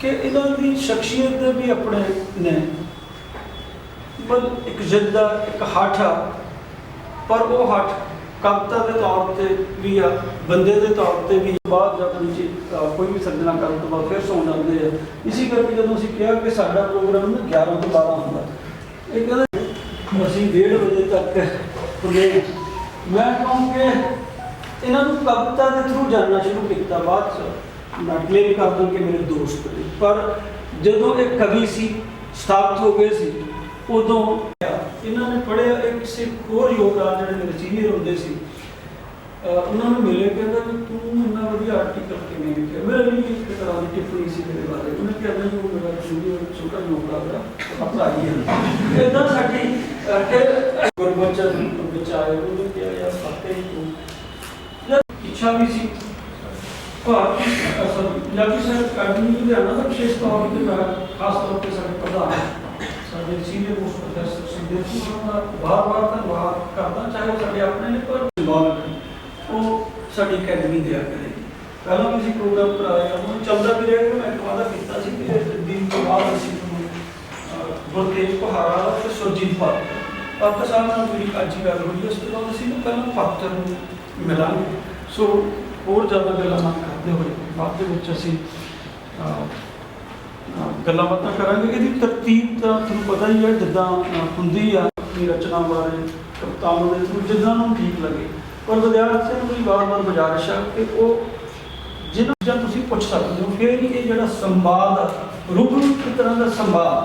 कि इन्हां दी शख्सियत दे भी अपने ने, मतलब एक जिद्द आ, एक हठ आ, पर वो हठ कविता के तौर पर भी आ, बंदे के तौर पर भी। बाद जब नीचे कोई भी सर्जना करने तो बाद फिर सौ जाते हैं। इसी करके जो असीं कहा कि साडा प्रोग्राम ना 11 तो 12 होंदा, ये कहते असीं 1:30 बजे तक खुले। मैं कहूँ कि इन्हों कविता के थ्रू जानना शुरू किया। बाद मैं क्लेम कर दूँ कि मेरे दोस्त ने, पर जो एक कवि सी स्थापित हो गए सी उदों इन्होंने पढ़िया। एक सिर्फ होर योगदान जो मेरे सीनियर होंगे सी, उन्होंने मिले, कहता भी तू इन्ना वधिया आर्टिकल किवें लिखिया। मेरे भी एक तरह की टिप्पणी सी मेरे बारे। उन्हें कहना जी वो मेरा छोटा नौकरा का भरा ही है। इदा साडी गुरबचन बचाए उन्होंने कहा यार फतेह तू इच्छा भी सी। पंजाबी साहित्य अकादमी लुधियाना का विशेष तौर पर मैं खास तौर पर साढ़े प्रधान साढ़े senior most professor Sukhdev Singh का बार बार धन्यवाद करता, चाहे वो साढ़े अपने ने पर वो साड़ी अकैडमी दिया करेगी। पहला किसी प्रोग्राम कराया वो चलता भी रहेगा। मैं वादा किया दिन तो बाद असीं गुरतेज पहाड़ा और सुरजीत पात्र साहब नाल मेरी अज गल हुई। उस तो बाद असीं ना पहला पात्र मिलांगे। सो होर ज़्यादा गल्लां ना करते हुए बाद दे विच असीं गल्लां बातां करांगे। इहदी तरतीब तां तुहानूं पता ही है जिद्दां हुंदी आ अपनी रचना बारे कवितावां दे थ्रू जिद्दां उन्हां ठीक लगे। पर विद्यार्थियों को बार बार गुजारिश है कि वो जिन्होंने चीज़ां तुसीं पुछ सकते हो, फिर ही ये जिहड़ा संवाद रूबरू एक तरह का संवाद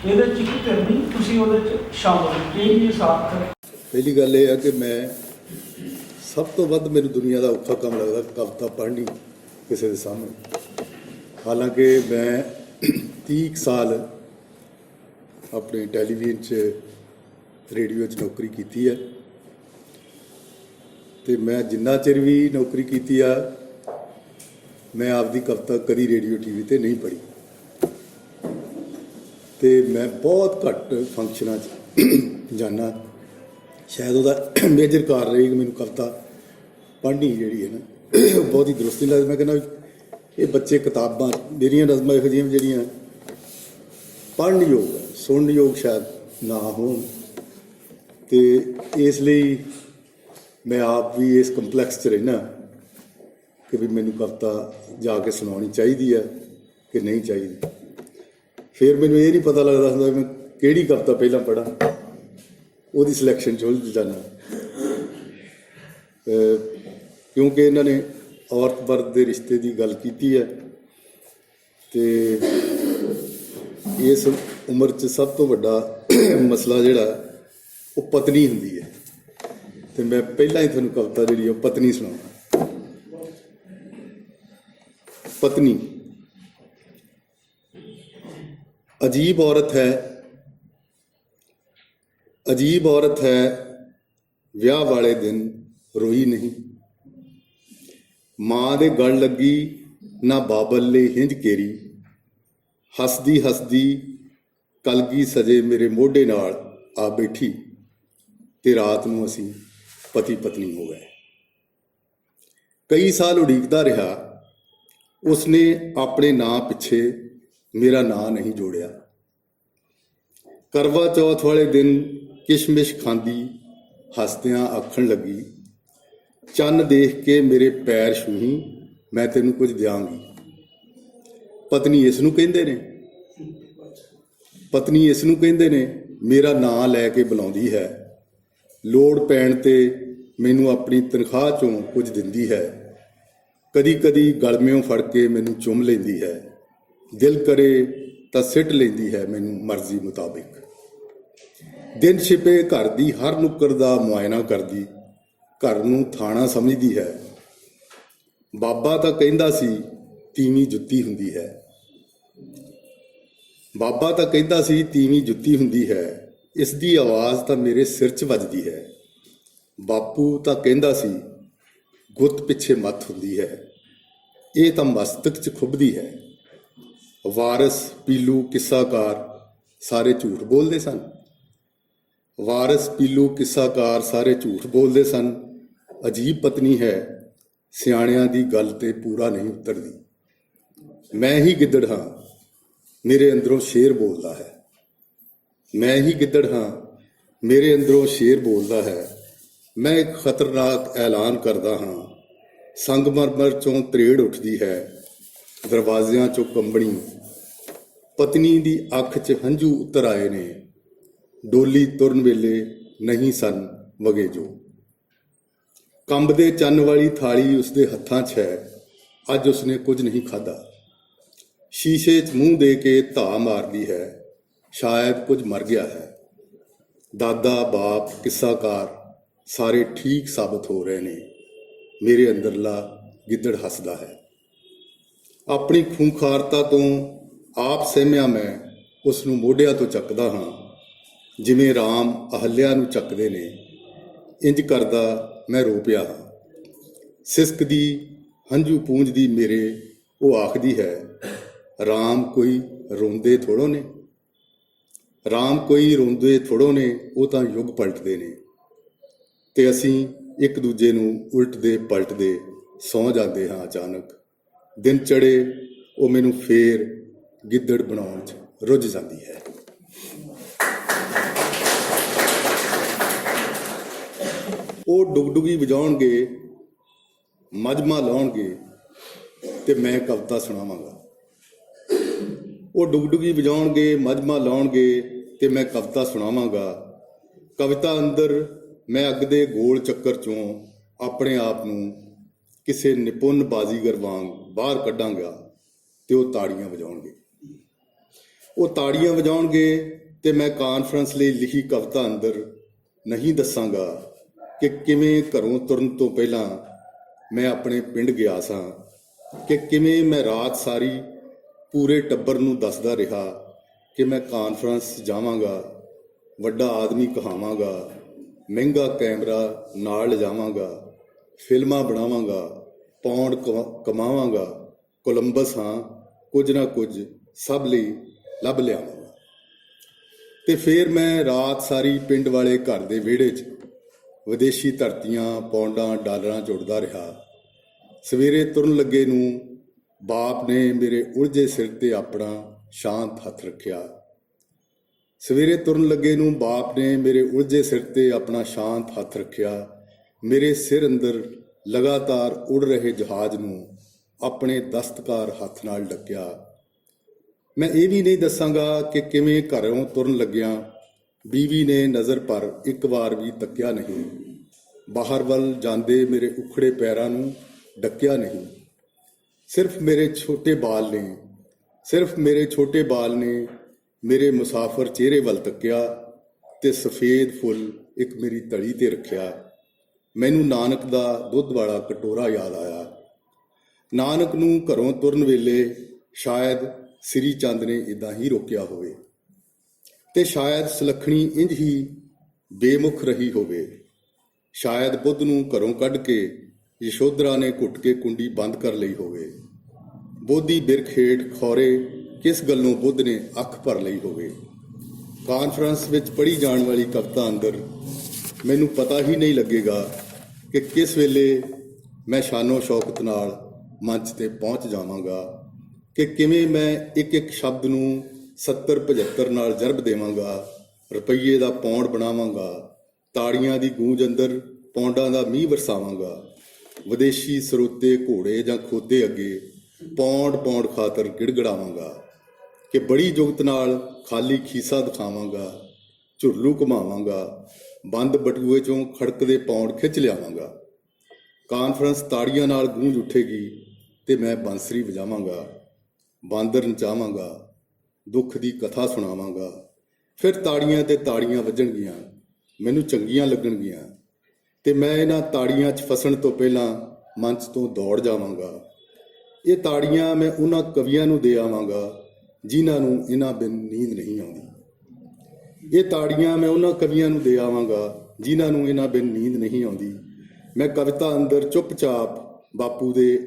ये एक करनी तुसीं उहदे च शामिल हो। ये भी सार्थक पहली गल ये है कि मैं सब तो वध मैनूं दुनिया का औखा काम लगता कविता पढ़नी किसी के सामने। हालांकि मैं 30 साल अपने टैलीविजन रेडियो च नौकरी की है, तो मैं जिन्ना चिर भी नौकरी की आ मैं आपकी कविता कभी रेडियो टीवी ते नहीं पढ़ी। तो मैं बहुत घट फंक्शनां जाना, शायद वह मेजर कारण रही कि मैनूं कविता पढ़नी जी है ना बहुत ही दुरुस्त नहीं लगती। मैं कहना ये बच्चे किताबां मेरिया नज़मां इहो जिहियां जिहड़ियां पढ़न योग है सुनन योग शायद ना होण, तो इसलिए मैं आप भी इस कंपलैक्स च रहना कि भी मैनूं कविता जाके सुनानी चाहिए है कि नहीं चाहिए। फिर मैनूं ये नहीं पता लगता हुंदा मैं किहड़ी कविता पहलां पढ़ां, उहदी सिलैक्शन च उलझ जाना। क्योंकि इन्होंने औरत मर्द के रिश्ते की गल की है, तो इस उम्र च सब तो वड्डा मसला जिहड़ा वो पत्नी हुंदी है। तो मैं पहला ही तुहानूं कविता जिहड़ी है पत्नी सुणावां। पत्नी। अजीब औरत है, अजीब औरत है, विआह वाले दिन रोई नहीं। माँ दे गल लगी ना बाबल ले हिंज केरी, हसदी हसदी कलगी सजे मेरे मोढे नाल आ बैठी, ते रात नूं असीं पति पत्नी हो गए। कई साल उड़ीकदा रहा, उसने अपने नां पिछे मेरा नां नहीं जोड़िया। करवा चौथ वाले दिन किशमिश खांदी हसदियां आखण लगी, चन्न देख के मेरे पैर छूही मैं तेनू कुछ दियांगी। पत्नी इस नूं कहिंदे ने, पत्नी इस नूं कहिंदे ने, मेरा नां लैके बुलाउंदी है, लोड़ पैण ते मैनू अपनी तनख्वाह चों कुछ दिंदी है, कदी कदी गलम्यों फड़ के मैनू चुम लैंदी है, दिल करे तां सिट लैंदी है मैनू मर्जी मुताबिक। दिन छिपे घर दी हर नुक्कड़ दा मुआयना करदी, घर नूं थाणा समझदी है। बाबा तां कहिंदा सी तीवीं जुत्ती हुंदी है, बाबा तां कहिंदा सी तीवीं जुत्ती हुंदी है, इस दी आवाज़ तां मेरे सिर च वजदी है। बापू तां कहिंदा सी गुੱਤ पिछे मत हुंदी है, ये तां मस्तक च खुभदी है। वारस पीलू किस्साकार सारे झूठ बोलते सन, वारस पीलू किस्साकार सारे झूठ बोलते सन। अजीब पत्नी है, सियाणियां दी गल ते पूरा नहीं उतरदी। मैं ही गिद्दड़ हाँ, मेरे अंदरों शेर बोलता है। मैं ही गिद्दड़ हाँ, मेरे अंदरों शेर बोलता है। मैं एक खतरनाक ऐलान करदा हाँ, संगमरमर चों त्रेड़ उठदी है, दरवाजिਆਂ ਚੋਂ ਕੰਬਣੀ। ਪਤਨੀ ਦੀ ਅੱਖ 'ਚ ਹੰਝੂ ਉਤਰ ਆਏ ਨੇ, ਡੋਲੀ ਤੁਰਨ ਵੇਲੇ ਨਹੀਂ ਸਨ ਵਗੇ ਜੋ। ਕੰਬਦੇ ਚੰਨ ਵਾਲੀ ਥਾਲੀ ਉਸਦੇ ਹੱਥਾਂ 'ਚ ਹੈ, ਅੱਜ ਉਸਨੇ ਕੁਝ ਨਹੀਂ ਖਾਧਾ। ਸ਼ੀਸ਼ੇ 'ਚ ਮੂੰਹ ਦੇ ਕੇ ਧਾ ਮਾਰਦੀ ਹੈ, ਸ਼ਾਇਦ ਕੁਝ ਮਰ ਗਿਆ ਹੈ। ਦਾਦਾ ਬਾਪ ਕਿੱਸਾਕਾਰ ਸਾਰੇ ਠੀਕ ਸਾਬਤ ਹੋ ਰਹੇ ਨੇ, ਮੇਰੇ ਅੰਦਰਲਾ ਗਿੱਦੜ ਹੱਸਦਾ ਹੈ। ਆਪਣੀ ਖੂੰਖਾਰਤਾ ਤੋਂ ਆਪ ਸਹਿਮਿਆ ਮੈਂ ਉਸ ਨੂੰ ਮੋਢਿਆਂ ਤੋਂ ਚੱਕਦਾ ਹਾਂ, ਜਿਵੇਂ ਰਾਮ ਅਹਲਿਆ ਨੂੰ ਚੱਕਦੇ ਨੇ। ਇੰਜ ਕਰਦਾ ਮੈਂ ਰੋ ਪਿਆ ਹਾਂ। ਸਿਸਕਦੀ ਹੰਝੂ ਪੂੰਝਦੀ ਮੇਰੇ ਉਹ ਆਖਦੀ ਹੈ, ਰਾਮ ਕੋਈ ਰੋਂਦੇ ਥੋੜੋ ਨੇ, ਰਾਮ ਕੋਈ ਰੋਂਦੇ ਥੋੜੋ ਨੇ, ਉਹ ਤਾਂ ਯੁੱਗ ਪਲਟਦੇ ਨੇ। ਤੇ ਅਸੀਂ ਇੱਕ ਦੂਜੇ ਨੂੰ ਉਲਟਦੇ ਪਲਟਦੇ ਸੌਂ ਜਾਂਦੇ ਹਾਂ। ਅਚਾਨਕ ਦਿਨ ਚੜੇ ਉਹ ਮੈਨੂੰ ਫੇਰ ਗਿੱਦੜ ਬਣਾਉਣ 'ਚ ਰੁੱਝ ਜਾਂਦੀ ਹੈ। ਉਹ ਡੁਗਡੁਗੀ ਵਜਾਉਣਗੇ, ਮਜਮਾ ਲਾਉਣਗੇ ਤੇ ਮੈਂ ਕਵਿਤਾ ਸੁਣਾਵਾਂਗਾ। ਉਹ ਡੁਗਡੁਗੀ ਵਜਾਉਣਗੇ, ਮਜਮਾ ਲਾਉਣਗੇ ਤੇ ਮੈਂ ਕਵਿਤਾ ਸੁਣਾਵਾਂਗਾ। ਕਵਿਤਾ ਅੰਦਰ ਮੈਂ ਅੱਗ ਦੇ ਗੋਲ ਚੱਕਰ 'ਚੋਂ ਆਪਣੇ ਆਪ ਨੂੰ ਕਿਸੇ ਨਿਪੁੰਨ ਬਾਜ਼ੀਗਰ ਵਾਂਗ ਬਾਹਰ ਕੱਢਾਂਗਾ ਤੇ ਉਹ ਤਾੜੀਆਂ ਵਜਾਉਣਗੇ। ਉਹ ਤਾੜੀਆਂ ਵਜਾਉਣਗੇ ਤੇ ਮੈਂ ਕਾਨਫਰੰਸ ਲਈ ਲਿਖੀ ਕਵਿਤਾ ਅੰਦਰ ਨਹੀਂ ਦੱਸਾਂਗਾ ਕਿ ਕਿਵੇਂ ਘਰੋਂ ਤੁਰਨ ਤੋਂ ਪਹਿਲਾਂ ਮੈਂ ਆਪਣੇ ਪਿੰਡ ਗਿਆ ਸਾਂ, ਕਿ ਕਿਵੇਂ ਮੈਂ ਰਾਤ ਸਾਰੀ ਪੂਰੇ ਟੱਬਰ ਨੂੰ ਦੱਸਦਾ ਰਿਹਾ ਕਿ ਮੈਂ ਕਾਨਫਰੰਸ ਜਾਵਾਂਗਾ, ਵੱਡਾ ਆਦਮੀ ਕਹਾਵਾਂਗਾ, ਮਹਿੰਗਾ ਕੈਮਰਾ ਨਾਲ ਲਿਜਾਵਾਂਗਾ, ਫਿਲਮਾਂ ਬਣਾਵਾਂਗਾ, ਪੌਂਡ ਕਮਾਵਾਂਗਾ, ਕੋਲੰਬਸ ਹਾਂ, ਕੁਝ ਨਾ ਕੁਝ ਸਭ ਲਈ ਲੱਭ ਲਿਆਵਾਂਗਾ। ਤੇ ਫਿਰ ਮੈਂ ਰਾਤ ਸਾਰੀ ਪਿੰਡ ਵਾਲੇ ਘਰ ਦੇ ਵਿਹੜੇ 'ਚ ਵਿਦੇਸ਼ੀ ਧਰਤੀਆਂ, ਪੌਂਡਾਂ, ਡਾਲਰਾਂ 'ਚ ਉੱਡਦਾ ਰਿਹਾ। ਸਵੇਰੇ ਤੁਰਨ ਲੱਗੇ ਨੂੰ ਬਾਪ ਨੇ ਮੇਰੇ ਉਲਝੇ ਸਿਰ ਤੇ ਆਪਣਾ ਸ਼ਾਂਤ ਹੱਥ ਰੱਖਿਆ। ਸਵੇਰੇ ਤੁਰਨ ਲੱਗੇ ਨੂੰ ਬਾਪ ਨੇ ਮੇਰੇ ਉਲਝੇ ਸਿਰ ਤੇ ਆਪਣਾ ਸ਼ਾਂਤ ਹੱਥ ਰੱਖਿਆ। ਮੇਰੇ ਸਿਰ ਅੰਦਰ ਲਗਾਤਾਰ ਉੜ ਰਹੇ ਜਹਾਜ਼ ਨੂੰ ਆਪਣੇ ਦਸਤਕਾਰ ਹੱਥ ਨਾਲ ਢੱਕਿਆ। ਮੈਂ ਇਹ ਵੀ ਨਹੀਂ ਦੱਸਾਂਗਾ ਕਿ ਕਿਵੇਂ ਘਰੋਂ ਤੁਰਨ ਲੱਗਿਆਂ ਬੀਵੀ ਨੇ ਨਜ਼ਰ ਪਰ ਇੱਕ ਵਾਰ ਵੀ ਤੱਕਿਆ ਨਹੀਂ, ਬਾਹਰ ਵੱਲ ਜਾਂਦੇ ਮੇਰੇ ਉਖੜੇ ਪੈਰਾਂ ਨੂੰ ਢੱਕਿਆ ਨਹੀਂ। ਸਿਰਫ ਮੇਰੇ ਛੋਟੇ ਬਾਲ ਨੇ ਮੇਰੇ ਮੁਸਾਫਰ ਚਿਹਰੇ ਵੱਲ ਤੱਕਿਆ ਤੇ ਸਫੇਦ ਫੁੱਲ ਇੱਕ ਮੇਰੀ ਤਲੀ ਤੇ ਰੱਖਿਆ। ਮੈਨੂੰ ਨਾਨਕ ਦਾ ਦੁੱਧ ਵਾਲਾ ਕਟੋਰਾ ਯਾਦ ਆਇਆ। ਨਾਨਕ ਨੂੰ ਘਰੋਂ ਤੁਰਨ ਵੇਲੇ ਸ਼ਾਇਦ ਸ੍ਰੀ ਚੰਦ ਨੇ ਇਦਾਂ ਹੀ ਰੋਕਿਆ ਹੋਵੇ ਤੇ ਸ਼ਾਇਦ ਸੁਲੱਖਣੀ ਇੰਝ ਹੀ ਬੇਮੁਖ ਰਹੀ ਹੋਵੇ। ਸ਼ਾਇਦ ਬੁੱਧ ਨੂੰ ਘਰੋਂ ਕੱਢ ਕੇ ਯਸ਼ੋਧਰਾ ਨੇ ਘੁੱਟ ਕੇ ਕੁੰਡੀ ਬੰਦ ਕਰ ਲਈ ਹੋਵੇ। ਬੋਧੀ ਬਿਰਖ ਹੇਠ ਖੌਰੇ ਕਿਸ ਗੱਲੋਂ ਬੁੱਧ ਨੇ ਅੱਖ ਭਰ ਲਈ ਹੋਵੇ। ਕਾਨਫਰੰਸ ਵਿੱਚ ਪੜ੍ਹੀ ਜਾਣ ਵਾਲੀ ਕਵਿਤਾ ਅੰਦਰ ਮੈਨੂੰ ਪਤਾ ਹੀ ਨਹੀਂ ਲੱਗੇਗਾ ਕਿ ਕਿਸ ਵੇਲੇ ਮੈਂ ਸ਼ਾਨੋ ਸ਼ੌਕਤ ਨਾਲ ਮੰਚ ਤੇ ਪਹੁੰਚ ਜਾਵਾਂਗਾ, ਕਿ ਕਿਵੇਂ ਮੈਂ ਇੱਕ ਇੱਕ ਸ਼ਬਦ ਨੂੰ 70-75 ਨਾਲ ਜਰਬ ਦੇਵਾਂਗਾ, ਰੁਪਈਏ ਦਾ ਪੌਂਡ ਬਣਾਵਾਂਗਾ, ਤਾੜੀਆਂ ਦੀ ਗੂੰਜ ਅੰਦਰ ਪੌਂਡਾਂ ਦਾ ਮੀਂਹ ਵਰਸਾਵਾਂਗਾ, ਵਿਦੇਸ਼ੀ ਸਰੋਤੇ ਘੋੜੇ ਜਾਂ ਖੋਦੇ ਅੱਗੇ ਪੌਂਡ ਖਾਤਰ ਗਿੜਗੜਾਵਾਂਗਾ, ਕਿ ਬੜੀ ਜੁਗਤ ਨਾਲ ਖਾਲੀ ਖੀਸਾ ਦਿਖਾਵਾਂਗਾ, ਝੁਰਲੂ ਘੁਮਾਵਾਂਗਾ, ਬੰਦ ਬਟੂਏ 'ਚੋਂ ਖੜਕਦੇ ਪੌਂਡ ਖਿੱਚ ਲਿਆਵਾਂਗਾ। ਕਾਨਫਰੰਸ ਤਾੜੀਆਂ ਨਾਲ ਗੂੰਜ ਉੱਠੇਗੀ ਤੇ ਮੈਂ ਬਾਂਸਰੀ ਵਜਾਵਾਂਗਾ, ਬਾਂਦਰ ਨਚਾਵਾਂਗਾ, ਦੁੱਖ ਦੀ ਕਥਾ ਸੁਣਾਵਾਂਗਾ। ਫਿਰ ਤਾੜੀਆਂ ਤੇ ਤਾੜੀਆਂ ਵੱਜਣਗੀਆਂ, ਮੈਨੂੰ ਚੰਗੀਆਂ ਲੱਗਣਗੀਆਂ ਤੇ ਮੈਂ ਇਹਨਾਂ ਤਾੜੀਆਂ 'ਚ ਫਸਣ ਤੋਂ ਪਹਿਲਾਂ ਮੰਚ ਤੋਂ ਦੌੜ ਜਾਵਾਂਗਾ। ਇਹ ਤਾੜੀਆਂ ਮੈਂ ਉਹਨਾਂ ਕਵੀਆਂ ਨੂੰ ਦੇ ਆਵਾਂਗਾ ਜਿਨ੍ਹਾਂ ਨੂੰ ਇਹਨਾਂ ਬਿਨ ਨੀਂਦ ਨਹੀਂ ਆਉਂਦੀ। ਇਹ ਤਾੜੀਆਂ ਮੈਂ ਉਹਨਾਂ ਕਵੀਆਂ ਨੂੰ ਦੇ ਆਵਾਂਗਾ ਜਿਨ੍ਹਾਂ ਨੂੰ ਇਹਨਾਂ ਬਿਨ ਨੀਂਦ ਨਹੀਂ ਆਉਂਦੀ। ਮੈਂ ਕਵਿਤਾ ਅੰਦਰ ਚੁੱਪਚਾਪ ਬਾਪੂ ਦੇ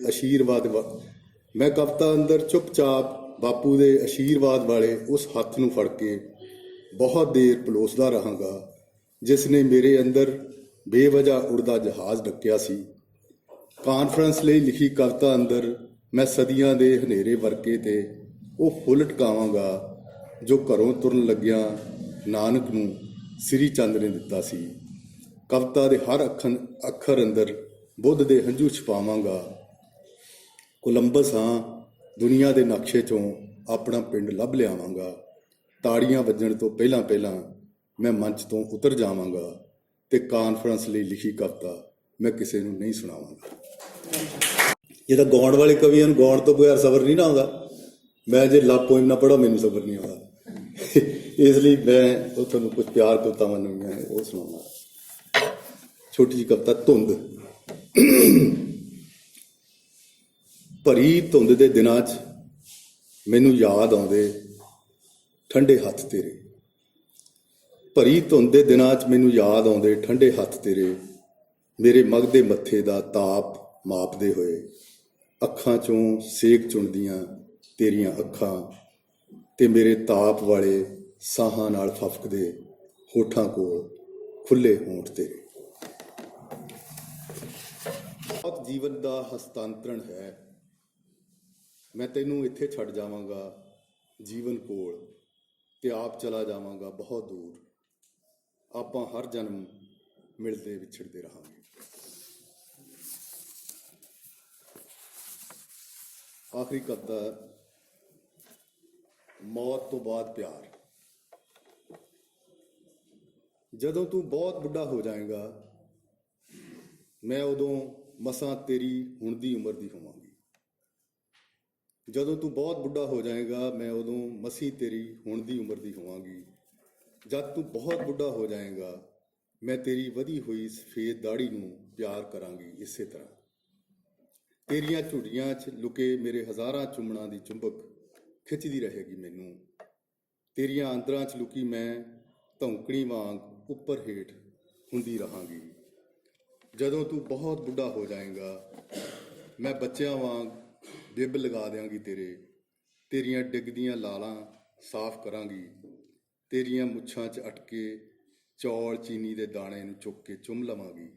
ਆਸ਼ੀਰਵਾਦ ਵਾਲੇ ਉਸ ਹੱਥ ਨੂੰ ਫੜ ਕੇ ਬਹੁਤ ਦੇਰ ਪਲੋਸਦਾ ਰਹਾਂਗਾ ਜਿਸ ਨੇ ਮੇਰੇ ਅੰਦਰ ਬੇਵਜ੍ਹਾ ਉੜਦਾ ਜਹਾਜ਼ ਢੱਕਿਆ ਸੀ। ਕਾਨਫਰੰਸ ਲਈ ਲਿਖੀ ਕਵਿਤਾ ਅੰਦਰ ਮੈਂ ਸਦੀਆਂ ਦੇ ਹਨੇਰੇ ਵਰਕੇ ਤੇ ਉਹ ਫੁੱਲ ਟਿਕਾਵਾਂਗਾ ਜੋ ਘਰੋਂ ਤੁਰਨ ਲੱਗਿਆਂ ਨਾਨਕ ਨੂੰ ਸ੍ਰੀ ਚੰਦ ਨੇ ਦਿੱਤਾ ਸੀ। ਕਵਿਤਾ ਦੇ ਹਰ ਅੱਖਰ ਅੰਦਰ ਬੁੱਧ ਦੇ ਹੰਝੂ ਛੁਪਾਵਾਂਗਾ। ਕੋਲੰਬਸ ਹਾਂ, ਦੁਨੀਆ ਦੇ ਨਕਸ਼ੇ 'ਚੋਂ ਆਪਣਾ ਪਿੰਡ ਲੱਭ ਲਿਆਵਾਂਗਾ। ਤਾੜੀਆਂ ਵੱਜਣ ਤੋਂ ਪਹਿਲਾਂ ਪਹਿਲਾਂ ਮੈਂ ਮੰਚ ਤੋਂ ਉਤਰ ਜਾਵਾਂਗਾ ਤੇ ਕਾਨਫਰੰਸ ਲਈ ਲਿਖੀ ਕਵਿਤਾ ਮੈਂ ਕਿਸੇ ਨੂੰ ਨਹੀਂ ਸੁਣਾਵਾਂਗਾ। ਜਿਹੜਾ ਗਾਉਣ ਵਾਲੇ ਕਵੀਆਂ ਨੂੰ ਗਾਉਣ ਤੋਂ ਬਗੈਰ ਸਬਰ ਨਹੀਂ ਨਾ ਆਉਂਦਾ। ਮੈਂ ਜੇ ਲਵ ਪੋਇਮ ਨਾ ਪੜ੍ਹਾਂ ਮੈਨੂੰ ਸਬਰ ਨਹੀਂ ਆਉਂਦਾ। ਇਸ ਲਈ ਮੈਂ ਉਹ ਤੁਹਾਨੂੰ ਕੁਝ ਪਿਆਰ ਕਵਿਤਾਵਾਂ ਨਵੀਆਂ ਉਹ ਸੁਣਾਉਣਾ। ਛੋਟੀ ਜਿਹੀ ਕਵਿਤਾ ਧੁੰਦ। ਭਰੀ ਧੁੰਦ ਦੇ ਦਿਨਾਂ 'ਚ ਮੈਨੂੰ ਯਾਦ ਆਉਂਦੇ ਠੰਡੇ ਹੱਥ ਤੇਰੇ। ਭਰੀ ਧੁੰਦ ਦੇ ਦਿਨਾਂ 'ਚ ਮੈਨੂੰ ਯਾਦ ਆਉਂਦੇ ਠੰਡੇ ਹੱਥ ਤੇਰੇ, ਮੇਰੇ ਮਗਦੇ ਮੱਥੇ ਦਾ ਤਾਪ ਮਾਪਦੇ ਹੋਏ। ਅੱਖਾਂ 'ਚੋਂ ਸੇਕ ਚੁਣਦੀਆਂ ਤੇਰੀਆਂ ਅੱਖਾਂ ਤੇ ਮੇਰੇ ਤਾਪ ਵਾਲੇ ਸਾਹਾਂ ਨਾਲ ਫਫਕਦੇ ਹੋਠਾਂ ਕੋਲ ਖੁੱਲੇ ਹੋਂਠ ਤੇਰੇ। ਬਹੁਤ ਜੀਵਨ ਦਾ ਹਸਤਾਂਤਰਣ ਹੈ। ਮੈਂ ਤੈਨੂੰ ਇੱਥੇ ਛੱਡ ਜਾਵਾਂਗਾ ਜੀਵਨ ਕੋਲ ਤੇ ਆਪ ਚਲਾ ਜਾਵਾਂਗਾ ਬਹੁਤ ਦੂਰ। ਆਪਾਂ ਹਰ ਜਨਮ ਮਿਲਦੇ ਵਿਛੜਦੇ ਰਹਾਂਗੇ। ਆਖਰੀ ਕਵਿਤਾ, ਮੌਤ ਤੋਂ ਬਾਅਦ ਪਿਆਰ। ਜਦੋਂ ਤੂੰ ਬਹੁਤ ਬੁੱਢਾ ਹੋ ਜਾਏਗਾ ਮੈਂ ਉਦੋਂ ਮਸਾਂ ਤੇਰੀ ਹੁਣ ਦੀ ਉਮਰ ਦੀ ਹੋਵਾਂਗੀ। ਜਦੋਂ ਤੂੰ ਬਹੁਤ ਬੁੱਢਾ ਹੋ ਜਾਏਗਾ ਮੈਂ ਉਦੋਂ ਮਸੀਂ ਤੇਰੀ ਹੁਣ ਦੀ ਉਮਰ ਦੀ ਹੋਵਾਂਗੀ। ਜਦ ਤੂੰ ਬਹੁਤ ਬੁੱਢਾ ਹੋ ਜਾਏਗਾ ਮੈਂ ਤੇਰੀ ਵਧੀ ਹੋਈ ਸਫੇਦ ਦਾੜੀ ਨੂੰ ਪਿਆਰ ਕਰਾਂਗੀ। ਇਸੇ ਤਰ੍ਹਾਂ ਤੇਰੀਆਂ ਝੁੱਡੀਆਂ 'ਚ ਲੁਕੇ ਮੇਰੇ ਹਜ਼ਾਰਾਂ ਚੁੰਮਣਾਂ ਦੀ ਚੁੰਬਕ ਖਿੱਚਦੀ ਰਹੇਗੀ ਮੈਨੂੰ। ਤੇਰੀਆਂ ਆਂਦਰਾਂ 'ਚ ਲੁਕੀ ਮੈਂ ਧੌਂਕਣੀ ਵਾਂਗ ਉੱਪਰ ਹੇਠ ਹੁੰਦੀ ਰਹਾਂਗੀ। ਜਦੋਂ ਤੂੰ ਬਹੁਤ ਬੁੱਢਾ ਹੋ ਜਾਏਗਾ ਮੈਂ ਬੱਚਿਆਂ ਵਾਂਗ ਬਿੱਬ ਲਗਾ ਦਿਆਂਗੀ ਤੇਰੇ। ਤੇਰੀਆਂ ਡਿੱਗਦੀਆਂ ਲਾਲਾਂ ਸਾਫ਼ ਕਰਾਂਗੀ। ਤੇਰੀਆਂ ਮੁੱਛਾਂ 'ਚ ਅਟਕੇ ਚੌਲ ਚੀਨੀ ਦੇ ਦਾਣੇ ਨੂੰ ਚੁੱਕ ਕੇ ਚੁੰਮ ਲਵਾਂਗੀ।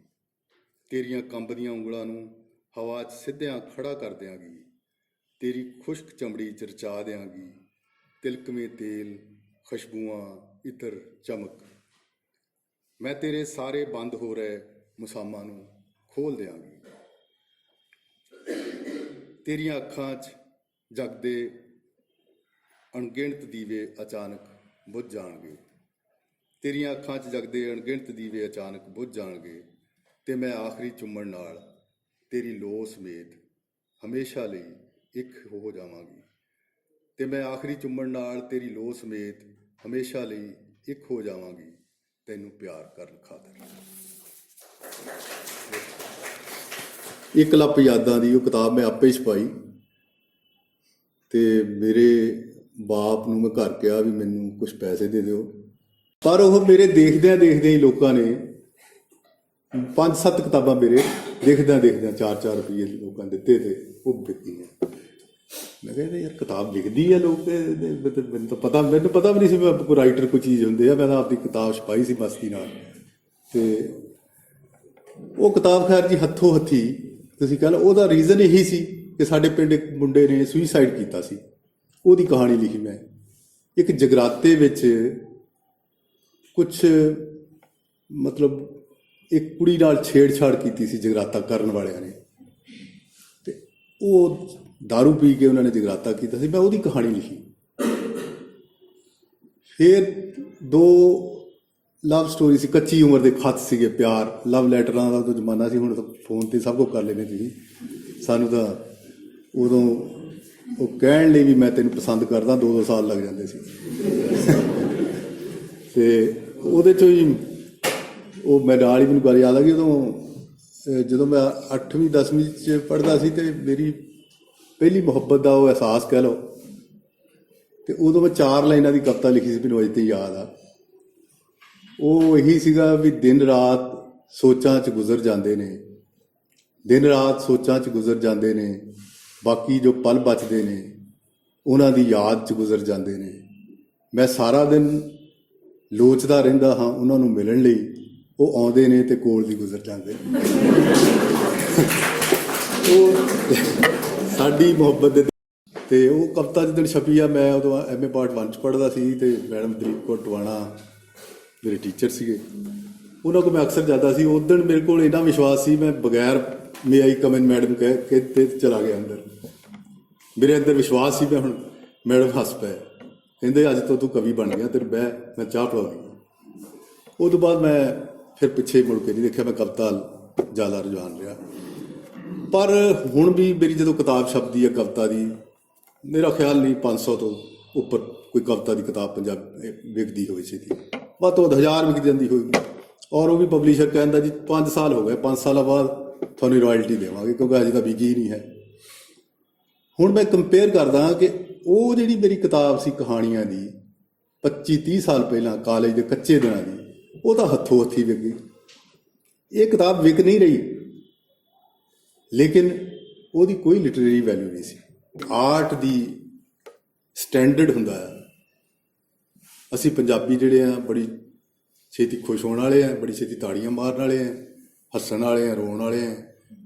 ਤੇਰੀਆਂ ਕੰਬਦੀਆਂ ਉਂਗਲਾਂ ਨੂੰ ਹਵਾ 'ਚ ਸਿੱਧਿਆਂ ਖੜਾ ਕਰ ਦਿਆਂਗੀ। ਤੇਰੀ ਖੁਸ਼ਕ ਚਮੜੀ 'ਚ ਰਚਾ ਦਿਆਂਗੀ ਤਿਲਕਵੇਂ ਤੇਲ, ਖੁਸ਼ਬੂਆਂ, ਇਤਰ, ਚਮਕ। ਮੈਂ ਤੇਰੇ ਸਾਰੇ ਬੰਦ ਹੋ ਰਹੇ ਮੁਸਾਮਾਂ ਨੂੰ ਖੋਲ੍ਹ ਦਿਆਂਗੀ। ਤੇਰੀਆਂ ਅੱਖਾਂ 'ਚ ਜਗਦੇ ਅਣਗਿਣਤ ਦੀਵੇ ਅਚਾਨਕ ਬੁੱਝ ਜਾਣਗੇ। ਤੇਰੀਆਂ ਅੱਖਾਂ 'ਚ ਜਗਦੇ ਅਣਗਿਣਤ ਦੀਵੇ ਅਚਾਨਕ ਬੁੱਝ ਜਾਣਗੇ ਤੇ ਮੈਂ ਆਖਰੀ ਚੁੰਮਣ ਨਾਲ ਤੇਰੀ ਲੋਅ ਸਮੇਤ ਹਮੇਸ਼ਾ ਲਈ ਇੱਕ ਹੋ ਜਾਵਾਂਗੀ। ਤੇ ਮੈਂ ਆਖਰੀ ਚੁੰਮਣ ਨਾਲ ਤੇਰੀ ਲੋਅ ਸਮੇਤ ਹਮੇਸ਼ਾ ਲਈ ਇੱਕ ਹੋ ਜਾਵਾਂਗੀ ਤੈਨੂੰ ਪਿਆਰ ਕਰਨ ਖਾਤਰ। ਇੱਕ ਲੱਪ ਯਾਦਾਂ ਦੀ ਉਹ ਕਿਤਾਬ ਮੈਂ ਆਪੇ ਛਪਾਈ ਤੇ ਮੇਰੇ ਬਾਪ ਨੂੰ ਮੈਂ ਘਰ ਕਿਹਾ ਵੀ ਮੈਨੂੰ ਕੁਝ ਪੈਸੇ ਦੇ ਦਿਓ। ਪਰ ਉਹ ਮੇਰੇ ਦੇਖਦਿਆਂ ਦੇਖਦਿਆਂ ਹੀ ਲੋਕਾਂ ਨੇ 5-7 ਕਿਤਾਬਾਂ ਮੇਰੇ ਦੇਖਦਿਆਂ 4-4 ਰੁਪਏ ਲੋਕਾਂ ਨੇ ਦਿੱਤੇ ਤੇ ਉਹ ਵਿਕਦੀਆਂ। ਮੈਂ ਕਹਿੰਦਾ ਯਾਰ ਕਿਤਾਬ ਵਿਕਦੀ ਆ ਲੋਕ ਮੈਨੂੰ ਪਤਾ ਵੀ ਨਹੀਂ ਸੀ ਮੈਂ ਕੋਈ ਰਾਈਟਰ ਕੋਈ ਚੀਜ਼ ਹੁੰਦੇ ਆ। ਮੈਂ ਤਾਂ ਆਪਦੀ ਕਿਤਾਬ ਛਪਾਈ ਸੀ ਮਸਤੀ ਨਾਲ ਤੇ ਉਹ ਕਿਤਾਬ ਖੈਰ ਜੀ ਹੱਥੋਂ ਹੱਥੀ ਤੁਸੀਂ ਕਹਿ ਲਓ। ਉਹਦਾ ਰੀਜ਼ਨ ਇਹੀ ਸੀ ਕਿ ਸਾਡੇ ਪਿੰਡ ਇੱਕ ਮੁੰਡੇ ਨੇ ਸੁਈਸਾਈਡ ਕੀਤਾ ਸੀ। ਉਹਦੀ ਕਹਾਣੀ ਲਿਖੀ ਮੈਂ। ਇੱਕ ਜਗਰਾਤੇ ਵਿੱਚ ਕੁਛ ਮਤਲਬ ਇੱਕ ਕੁੜੀ ਨਾਲ ਛੇੜਛਾੜ ਕੀਤੀ ਸੀ ਜਗਰਾਤਾ ਕਰਨ ਵਾਲਿਆਂ ਨੇ ਤੇ ਉਹ ਦਾਰੂ ਪੀ ਕੇ ਉਹਨਾਂ ਨੇ ਜਗਰਾਤਾ ਕੀਤਾ ਸੀ। ਮੈਂ ਉਹਦੀ ਕਹਾਣੀ ਲਿਖੀ। ਫਿਰ 2 ਲਵ ਸਟੋਰੀ ਸੀ, ਕੱਚੀ ਉਮਰ ਦੇ ਖੱਤ ਸੀਗੇ, ਪਿਆਰ, ਲਵ ਲੈਟਰਾਂ ਦਾ ਤਾਂ ਜ਼ਮਾਨਾ ਸੀ। ਹੁਣ ਤਾਂ ਫੋਨ 'ਤੇ ਸਭ ਕੁਝ ਕਰ ਲੈਂਦੇ ਤੁਸੀਂ। ਸਾਨੂੰ ਤਾਂ ਉਦੋਂ ਉਹ ਕਹਿਣ ਲਈ ਵੀ ਮੈਂ ਤੈਨੂੰ ਪਸੰਦ ਕਰਦਾ 2-2 ਸਾਲ ਲੱਗ ਜਾਂਦੇ ਸੀ। ਤੇ ਉਹਦੇ 'ਚੋਂ ਹੀ ਉਹ ਮੈਂ ਨਾਲ ਹੀ ਮੈਨੂੰ ਗੱਲ ਯਾਦ ਆ ਗਈ। ਉਦੋਂ ਜਦੋਂ ਮੈਂ 8ਵੀਂ 10ਵੀਂ 'ਚ ਪੜ੍ਹਦਾ ਸੀ ਤੇ ਮੇਰੀ ਪਹਿਲੀ ਮੁਹੱਬਤ ਦਾ ਉਹ ਅਹਿਸਾਸ ਕਹਿ ਲਓ। ਤੇ ਉਦੋਂ ਮੈਂ 4 ਲਾਈਨਾਂ ਦੀ ਕਵਿਤਾ ਲਿਖੀ ਸੀ, ਮੈਨੂੰ ਅਜੇ ਤੇ ਯਾਦ ਆ। ਉਹ ਇਹੀ ਸੀਗਾ ਵੀ ਦਿਨ ਰਾਤ ਸੋਚਾਂ 'ਚ ਗੁਜ਼ਰ ਜਾਂਦੇ ਨੇ, ਦਿਨ ਰਾਤ ਸੋਚਾਂ 'ਚ ਗੁਜ਼ਰ ਜਾਂਦੇ ਨੇ, ਬਾਕੀ ਜੋ ਪਲ ਬਚਦੇ ਨੇ ਉਹਨਾਂ ਦੀ ਯਾਦ 'ਚ ਗੁਜ਼ਰ ਜਾਂਦੇ ਨੇ। ਮੈਂ ਸਾਰਾ ਦਿਨ ਲੋਚਦਾ ਰਹਿੰਦਾ ਹਾਂ ਉਹਨਾਂ ਨੂੰ ਮਿਲਣ ਲਈ, ਉਹ ਆਉਂਦੇ ਨੇ ਤੇ ਕੋਲ ਦੀ ਗੁਜ਼ਰ ਜਾਂਦੇ ਨੇ। ਉਹ ਸਾਡੀ ਮੁਹੱਬਤ ਦੇ ਤੇ ਉਹ ਕਵਿਤਾ ਜਿੱਦਣ ਛਪੀ ਆ, ਮੈਂ ਉਦੋਂ MA ਪਾਰਟ 1 'ਚ ਪੜ੍ਹਦਾ ਸੀ ਤੇ ਮੈਡਮ ਦਲੀਪ ਕੌਰ ਟਵਾਣਾ ਮੇਰੇ ਟੀਚਰ ਸੀਗੇ, ਉਹਨਾਂ ਕੋਲ ਮੈਂ ਅਕਸਰ ਜਾਂਦਾ ਸੀ। ਉਸ ਦਿਨ ਮੇਰੇ ਕੋਲ ਇੰਨਾ ਵਿਸ਼ਵਾਸ ਸੀ, ਮੈਂ ਬਗੈਰ ਮੇ ਆਈ ਕਮ ਇਨ ਮੈਡਮ ਕਹਿ ਕੇ ਤੇ ਚਲਾ ਗਿਆ ਅੰਦਰ। ਮੇਰੇ ਅੰਦਰ ਵਿਸ਼ਵਾਸ ਸੀ, ਮੈਂ ਹੁਣ ਮੈਡਮ ਹੱਸ ਪਏ, ਕਹਿੰਦੇ ਅੱਜ ਤੋਂ ਤੂੰ ਕਵੀ ਬਣ ਗਿਆ, ਤੇਰੇ ਬਹਿ ਮੈਂ ਚਾਹ ਪਿਲਾਉਂਦੀ। ਉਹ ਤੋਂ ਬਾਅਦ ਮੈਂ ਫਿਰ ਪਿੱਛੇ ਮੁੜ ਕੇ ਨਹੀਂ ਦੇਖਿਆ, ਮੈਂ ਕਵਿਤਾ ਜ਼ਿਆਦਾ ਰੁਝਾਨ ਰਿਹਾ। ਪਰ ਹੁਣ ਵੀ ਮੇਰੀ ਜਦੋਂ ਕਿਤਾਬ ਛਪਦੀ ਹੈ ਕਵਿਤਾ ਦੀ, ਮੇਰਾ ਖਿਆਲ ਨਹੀਂ 500 ਤੋਂ ਉੱਪਰ ਕੋਈ ਕਵਿਤਾ ਦੀ ਕਿਤਾਬ ਪੰਜਾਬ ਵਿਕਦੀ ਹੋਵੇ ਛੇਤੀ, ਵੱਧ ਤੋਂ ਵੱਧ 1000 ਵਿਕ ਜਾਂਦੀ ਹੋਏਗੀ। ਔਰ ਉਹ ਵੀ ਪਬਲਿਸ਼ਰ ਕਹਿੰਦਾ ਜੀ 5 ਸਾਲ ਹੋ ਗਏ, 5 ਸਾਲਾਂ ਬਾਅਦ ਤੁਹਾਨੂੰ ਰਾਇਲਟੀ ਦੇਵਾਂਗੇ, ਕਿਉਂਕਿ ਅਜੇ ਤਾਂ ਵਿਕੀ ਹੀ ਨਹੀਂ ਹੈ। ਹੁਣ ਮੈਂ ਕੰਪੇਅਰ ਕਰਦਾ ਕਿ ਉਹ ਜਿਹੜੀ ਮੇਰੀ ਕਿਤਾਬ ਸੀ ਕਹਾਣੀਆਂ ਦੀ 25-30 ਸਾਲ ਪਹਿਲਾਂ ਕਾਲਜ ਦੇ ਕੱਚੇ ਦਿਨਾਂ ਦੀ, ਉਹ ਤਾਂ ਹੱਥੋਂ ਹੱਥੀ ਵਿਕ ਗਈ। ਇਹ ਕਿਤਾਬ ਵਿਕ ਨਹੀਂ ਰਹੀ, ਲੇਕਿਨ ਉਹਦੀ ਕੋਈ ਲਿਟਰੇਰੀ ਵੈਲਿਊ ਨਹੀਂ ਸੀ। ਆਰਟ ਦੀ ਸਟੈਂਡਰਡ ਹੁੰਦਾ ਹੈ। ਅਸੀਂ ਪੰਜਾਬੀ ਜਿਹੜੇ ਆ ਬੜੀ ਛੇਤੀ ਖੁਸ਼ ਹੋਣ ਵਾਲੇ ਆ, ਬੜੀ ਛੇਤੀ ਤਾੜੀਆਂ ਮਾਰਨ ਵਾਲੇ ਆ, ਹੱਸਣ ਵਾਲੇ ਆ, ਰੋਣ ਵਾਲੇ ਆ।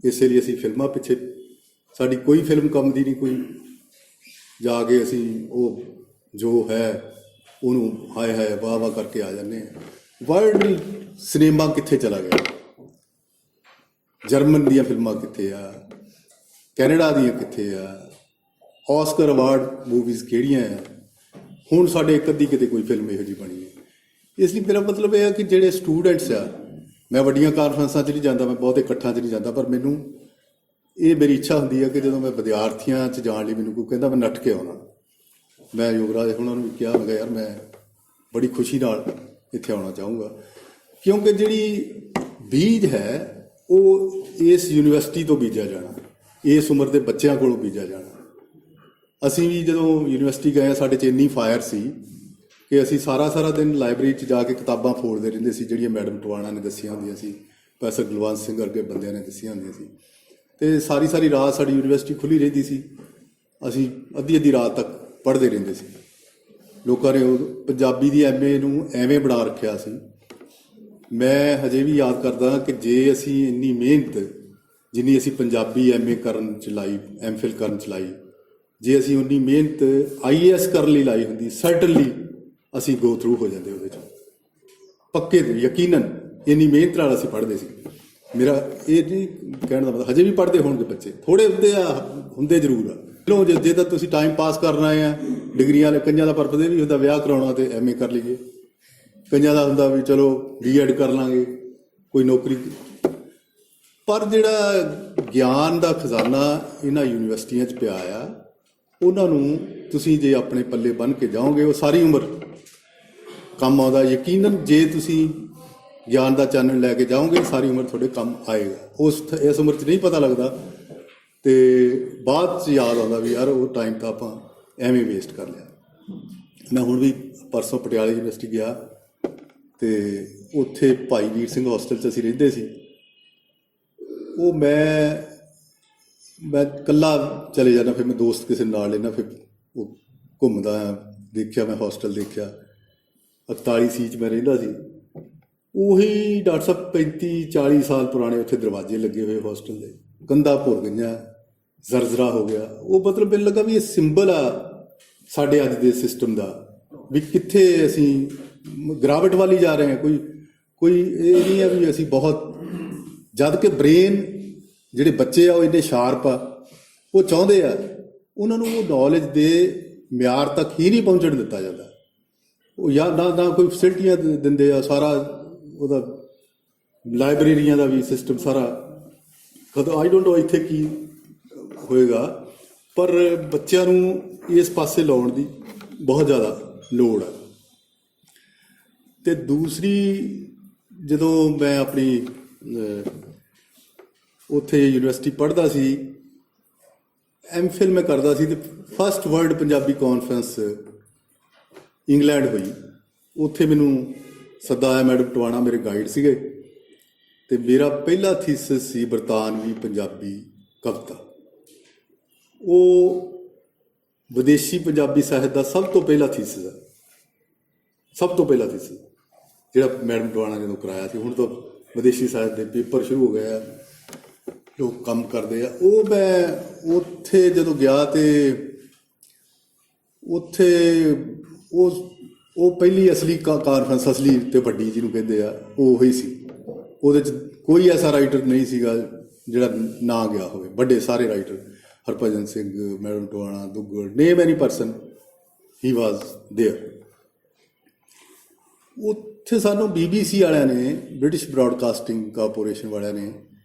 ਇਸੇ ਲਈ ਅਸੀਂ ਫਿਲਮਾਂ ਪਿੱਛੇ, ਸਾਡੀ ਕੋਈ ਫਿਲਮ ਕੰਮ ਦੀ ਨਹੀਂ, ਕੋਈ ਜਾ ਕੇ ਅਸੀਂ ਉਹ ਜੋ ਹੈ ਉਹਨੂੰ ਹਾਏ ਹਾਏ ਵਾਹ ਵਾਹ ਕਰਕੇ ਆ ਜਾਂਦੇ ਹਾਂ। ਵਰਲਡ ਸਿਨੇਮਾ ਕਿੱਥੇ ਚਲਾ ਗਿਆ? ਜਰਮਨ ਦੀਆਂ ਫਿਲਮਾਂ ਕਿੱਥੇ ਆ? ਕੈਨੇਡਾ ਦੀਆਂ ਕਿੱਥੇ ਆ? ਆਸਕਰ ਅਵਾਰਡ ਮੂਵੀਜ਼ ਕਿਹੜੀਆਂ ਆ? ਹੁਣ ਸਾਡੇ ਇੱਕ ਅੱਧੀ ਕਿਤੇ ਕੋਈ ਫਿਲਮ ਇਹੋ ਜਿਹੀ ਬਣੀ ਹੈ। ਇਸ ਲਈ ਮੇਰਾ ਮਤਲਬ ਇਹ ਹੈ ਕਿ ਜਿਹੜੇ ਸਟੂਡੈਂਟਸ ਆ, ਮੈਂ ਵੱਡੀਆਂ ਕਾਨਫਰੰਸਾਂ 'ਚ ਨਹੀਂ ਜਾਂਦਾ, ਮੈਂ ਬਹੁਤ ਇਕੱਠਾਂ 'ਚ ਨਹੀਂ ਜਾਂਦਾ, ਪਰ ਮੈਨੂੰ ਇਹ ਮੇਰੀ ਇੱਛਾ ਹੁੰਦੀ ਹੈ ਕਿ ਜਦੋਂ ਮੈਂ ਵਿਦਿਆਰਥੀਆਂ 'ਚ ਜਾਣ ਲਈ ਮੈਨੂੰ ਕੋਈ ਕਹਿੰਦਾ ਮੈਂ ਨੱਠ ਕੇ ਆਉਣਾ। ਮੈਂ ਯੁਵਰਾਜ ਉਹਨਾਂ ਨੂੰ ਵੀ ਕਿਹਾ, ਮੈਂ ਕਿਹਾ ਯਾਰ ਮੈਂ ਬੜੀ ਖੁਸ਼ੀ ਨਾਲ ਇੱਥੇ ਆਉਣਾ ਚਾਹੂੰਗਾ, ਕਿਉਂਕਿ ਜਿਹੜੀ ਬੀਜ ਹੈ ਉਹ ਇਸ ਯੂਨੀਵਰਸਿਟੀ ਤੋਂ ਬੀਜਿਆ ਜਾਣਾ, ਇਸ ਉਮਰ ਦੇ ਬੱਚਿਆਂ ਕੋਲੋਂ ਬੀਜਿਆ ਜਾਣਾ। ਅਸੀਂ ਵੀ ਜਦੋਂ ਯੂਨੀਵਰਸਿਟੀ ਗਏ, ਸਾਡੇ 'ਚ ਇੰਨੀ ਫਾਇਰ ਸੀ ਕਿ ਅਸੀਂ ਸਾਰਾ ਦਿਨ ਲਾਇਬ੍ਰੇਰੀ 'ਚ ਜਾ ਕੇ ਕਿਤਾਬਾਂ ਫੋੜਦੇ ਰਹਿੰਦੇ ਸੀ, ਜਿਹੜੀਆਂ ਮੈਡਮ ਟਵਾਣਾ ਨੇ ਦੱਸੀਆਂ ਹੁੰਦੀਆਂ ਸੀ, ਪ੍ਰੋਫੈਸਰ ਗੁਲਵੰਤ ਸਿੰਘ ਵਰਗੇ ਬੰਦਿਆਂ ਨੇ ਦੱਸੀਆਂ ਹੁੰਦੀਆਂ ਸੀ। ਅਤੇ ਸਾਰੀ ਰਾਤ ਸਾਡੀ ਯੂਨੀਵਰਸਿਟੀ ਖੁੱਲ੍ਹੀ ਰਹਿੰਦੀ ਸੀ, ਅਸੀਂ ਅੱਧੀ ਰਾਤ ਤੱਕ ਪੜ੍ਹਦੇ ਰਹਿੰਦੇ ਸੀ। ਲੋਕਾਂ ਨੇ ਉਹ ਪੰਜਾਬੀ ਦੀ MA ਨੂੰ ਐਵੇਂ ਬਣਾ ਰੱਖਿਆ ਸੀ। ਮੈਂ ਹਜੇ ਵੀ ਯਾਦ ਕਰਦਾ ਕਿ ਜੇ ਅਸੀਂ ਇੰਨੀ ਮਿਹਨਤ ਜਿੰਨੀ ਅਸੀਂ ਪੰਜਾਬੀ MA ਕਰਨ 'ਚ ਲਾਈ, MPhil ਕਰਨ 'ਚ ਲਾਈ, ਜੇ ਅਸੀਂ ਉਨੀ ਮਿਹਨਤ IAS ਕਰਨ ਲਈ ਲਾਈ ਹੁੰਦੀ, ਸਰਟਨਲੀ ਅਸੀਂ ਗੋ ਥਰੂ ਹੋ ਜਾਂਦੇ ਉਹਦੇ 'ਚ, ਪੱਕੇ ਤੇ ਯਕੀਨਨ। ਇੰਨੀ ਮਿਹਨਤ ਨਾਲ ਅਸੀਂ ਪੜ੍ਹਦੇ ਸੀ। ਮੇਰਾ ਇਹ ਨਹੀਂ ਕਹਿਣ ਦਾ ਮਤਲਬ, ਹਜੇ ਵੀ ਪੜ੍ਹਦੇ ਹੋਣਗੇ ਬੱਚੇ, ਥੋੜ੍ਹੇ ਹੁੰਦੇ ਜ਼ਰੂਰ ਆ। ਚਲੋ ਜੇ ਤਾਂ ਤੁਸੀਂ ਟਾਈਮ ਪਾਸ ਕਰਨਾ ਆ, ਡਿਗਰੀਆਂ ਵਾਲੇ ਕਈਆਂ ਦਾ ਪਰਪਸ ਇਹ ਵੀ ਹੁੰਦਾ ਵਿਆਹ ਕਰਾਉਣਾ ਤੇ MA ਕਰ ਲਈਏ, ਕਈਆਂ ਦਾ ਹੁੰਦਾ ਵੀ ਚਲੋ B.Ed ਕਰ ਲਾਂਗੇ, ਕੋਈ ਨੌਕਰੀ। ਪਰ ਜਿਹੜਾ ਗਿਆਨ ਦਾ ਖਜ਼ਾਨਾ ਇਹਨਾਂ ਯੂਨੀਵਰਸਿਟੀਆਂ 'ਚ ਪਿਆ ਆ, ਉਹਨਾਂ ਨੂੰ ਤੁਸੀਂ ਜੇ ਆਪਣੇ ਪੱਲੇ ਬੰਨ੍ਹ ਕੇ ਜਾਓਗੇ, ਉਹ ਸਾਰੀ ਉਮਰ ਕੰਮ ਆਉਂਦਾ। ਯਕੀਨਨ ਜੇ ਤੁਸੀਂ ਗਿਆਨ ਦਾ ਚਾਨਣ ਲੈ ਕੇ ਜਾਓਗੇ, ਸਾਰੀ ਉਮਰ ਤੁਹਾਡੇ ਕੰਮ ਆਏਗਾ। ਇਸ ਉਮਰ 'ਚ ਨਹੀਂ ਪਤਾ ਲੱਗਦਾ, ਤੇ ਬਾਅਦ 'ਚ ਯਾਦ ਆਉਂਦਾ ਵੀ ਯਾਰ ਉਹ ਟਾਈਮ ਤਾਂ ਆਪਾਂ ਐਵੇਂ ਵੇਸਟ ਕਰ ਲਿਆ। ਮੈਂ ਹੁਣ ਵੀ ਪਰਸੋਂ ਪਟਿਆਲੇ ਯੂਨੀਵਰਸਿਟੀ ਗਿਆ, ਤੇ ਉੱਥੇ ਭਾਈ ਵੀਰ ਸਿੰਘ ਹੋਸਟਲ 'ਚ ਅਸੀਂ ਰਹਿੰਦੇ ਸੀ। ਉਹ ਮੈਂ ਇਕੱਲਾ ਚਲੇ ਜਾਂਦਾ, ਫਿਰ ਮੈਂ ਦੋਸਤ ਕਿਸੇ ਨਾਲ ਲੈਣਾ, ਫਿਰ ਉਹ ਘੁੰਮਦਾ। ਦੇਖਿਆ ਮੈਂ ਹੋਸਟਲ, ਦੇਖਿਆ 48C 'ਚ ਮੈਂ ਰਹਿੰਦਾ ਸੀ। ਉਹੀ ਡਾਕਟਰ ਸਾਹਿਬ 35-40 ਸਾਲ ਪੁਰਾਣੇ ਉੱਥੇ ਦਰਵਾਜ਼ੇ ਲੱਗੇ ਹੋਏ ਹੋਸਟਲ ਦੇ, ਕੰਧਾਂ ਭੁਰ ਗਈਆਂ, ਜ਼ਰਜ਼ਰਾ ਹੋ ਗਿਆ। ਉਹ ਮਤਲਬ ਮੈਨੂੰ ਲੱਗਾ ਵੀ ਇਹ ਸਿੰਬਲ ਆ ਸਾਡੇ ਅੱਜ ਦੇ ਸਿਸਟਮ ਦਾ, ਵੀ ਕਿੱਥੇ ਅਸੀਂ ਗਿਰਾਵਟ ਵੱਲ ਹੀ ਜਾ ਰਹੇ ਹਾਂ। ਕੋਈ ਇਹ ਨਹੀਂ ਹੈ ਵੀ ਅਸੀਂ ਬਹੁਤ, ਜਦ ਕਿ ਬ੍ਰੇਨ ਜਿਹੜੇ ਬੱਚੇ ਆ ਉਹ ਇੰਨੇ ਸ਼ਾਰਪ ਆ, ਉਹ ਚਾਹੁੰਦੇ ਆ, ਉਹਨਾਂ ਨੂੰ ਉਹ ਨੌਲੇਜ ਦੇ ਮਿਆਰ ਤੱਕ ਹੀ ਨਹੀਂ ਪਹੁੰਚਣ ਦਿੱਤਾ ਜਾਂਦਾ। ਉਹ ਯਾਰ ਨਾ ਕੋਈ ਫੈਸਿਲਿਟੀਆਂ ਦਿੰਦੇ ਆ, ਸਾਰਾ ਉਹਦਾ ਲਾਇਬ੍ਰੇਰੀਆਂ ਦਾ ਵੀ ਸਿਸਟਮ ਸਾਰਾ ਕਦੋਂ ਆਈ ਡੋਂਟ ਨੋ ਇੱਥੇ ਕੀ ਹੋਏਗਾ, ਪਰ ਬੱਚਿਆਂ ਨੂੰ ਇਸ ਪਾਸੇ ਲਾਉਣ ਦੀ ਬਹੁਤ ਜ਼ਿਆਦਾ ਲੋੜ ਹੈ। ਅਤੇ ਦੂਸਰੀ, ਜਦੋਂ ਮੈਂ ਆਪਣੀ ਉੱਥੇ ਯੂਨੀਵਰਸਿਟੀ ਪੜ੍ਹਦਾ ਸੀ, MPhil ਮੈਂ ਕਰਦਾ ਸੀ, ਅਤੇ first world Punjabi conference England ਹੋਈ। ਉੱਥੇ ਮੈਨੂੰ ਸੱਦਾ ਆਇਆ, ਮੈਡਮ ਟਵਾਣਾ ਮੇਰੇ ਗਾਈਡ ਸੀਗੇ, ਅਤੇ ਮੇਰਾ ਪਹਿਲਾ ਥੀਸਿਸ ਸੀ ਬਰਤਾਨਵੀ ਪੰਜਾਬੀ ਕਵਿਤਾ। ਉਹ ਵਿਦੇਸ਼ੀ ਪੰਜਾਬੀ ਸਾਹਿਤ ਦਾ ਸਭ ਤੋਂ ਪਹਿਲਾ ਥੀਸਿਸ ਹੈ, ਸਭ ਤੋਂ ਪਹਿਲਾ ਥੀਸਿਸ ਜਿਹੜਾ ਮੈਡਮ ਟਵਾਣਾ ਨੇ ਕਰਾਇਆ ਸੀ। ਹੁਣ ਤਾਂ ਵਿਦੇਸ਼ੀ ਸਾਹਿਤ ਦੇ ਪੇਪਰ ਸ਼ੁਰੂ ਹੋ ਗਏ ਆ, ਲੋਕ ਕੰਮ ਕਰਦੇ ਆ। ਉਹ ਮੈਂ ਉੱਥੇ ਜਦੋਂ ਗਿਆ ਤੇ ਉੱਥੇ ਉਹ ਪਹਿਲੀ ਅਸਲੀ ਕਾਨਫਰੰਸ, ਅਸਲੀ ਤੇ ਵੱਡੀ ਜਿਹਨੂੰ ਕਹਿੰਦੇ ਆ, ਉਹ ਉਹੀ ਸੀ। ਉਹਦੇ 'ਚ ਕੋਈ ਐਸਾ ਰਾਈਟਰ ਨਹੀਂ ਸੀਗਾ ਜਿਹੜਾ ਨਾ ਗਿਆ ਹੋਵੇ। ਵੱਡੇ ਸਾਰੇ writer, Harbhajan Singh, madam Tiwana, Duggal, name any person, he was there. ਉੱਥੇ ਸਾਨੂੰ BBC ਵਾਲਿਆਂ ਨੇ, ਬ੍ਰਿਟਿਸ਼ ਬ੍ਰੌਡਕਾਸਟਿੰਗ ਕਾਰਪੋਰੇਸ਼ਨ ਵਾਲਿਆਂ ਨੇ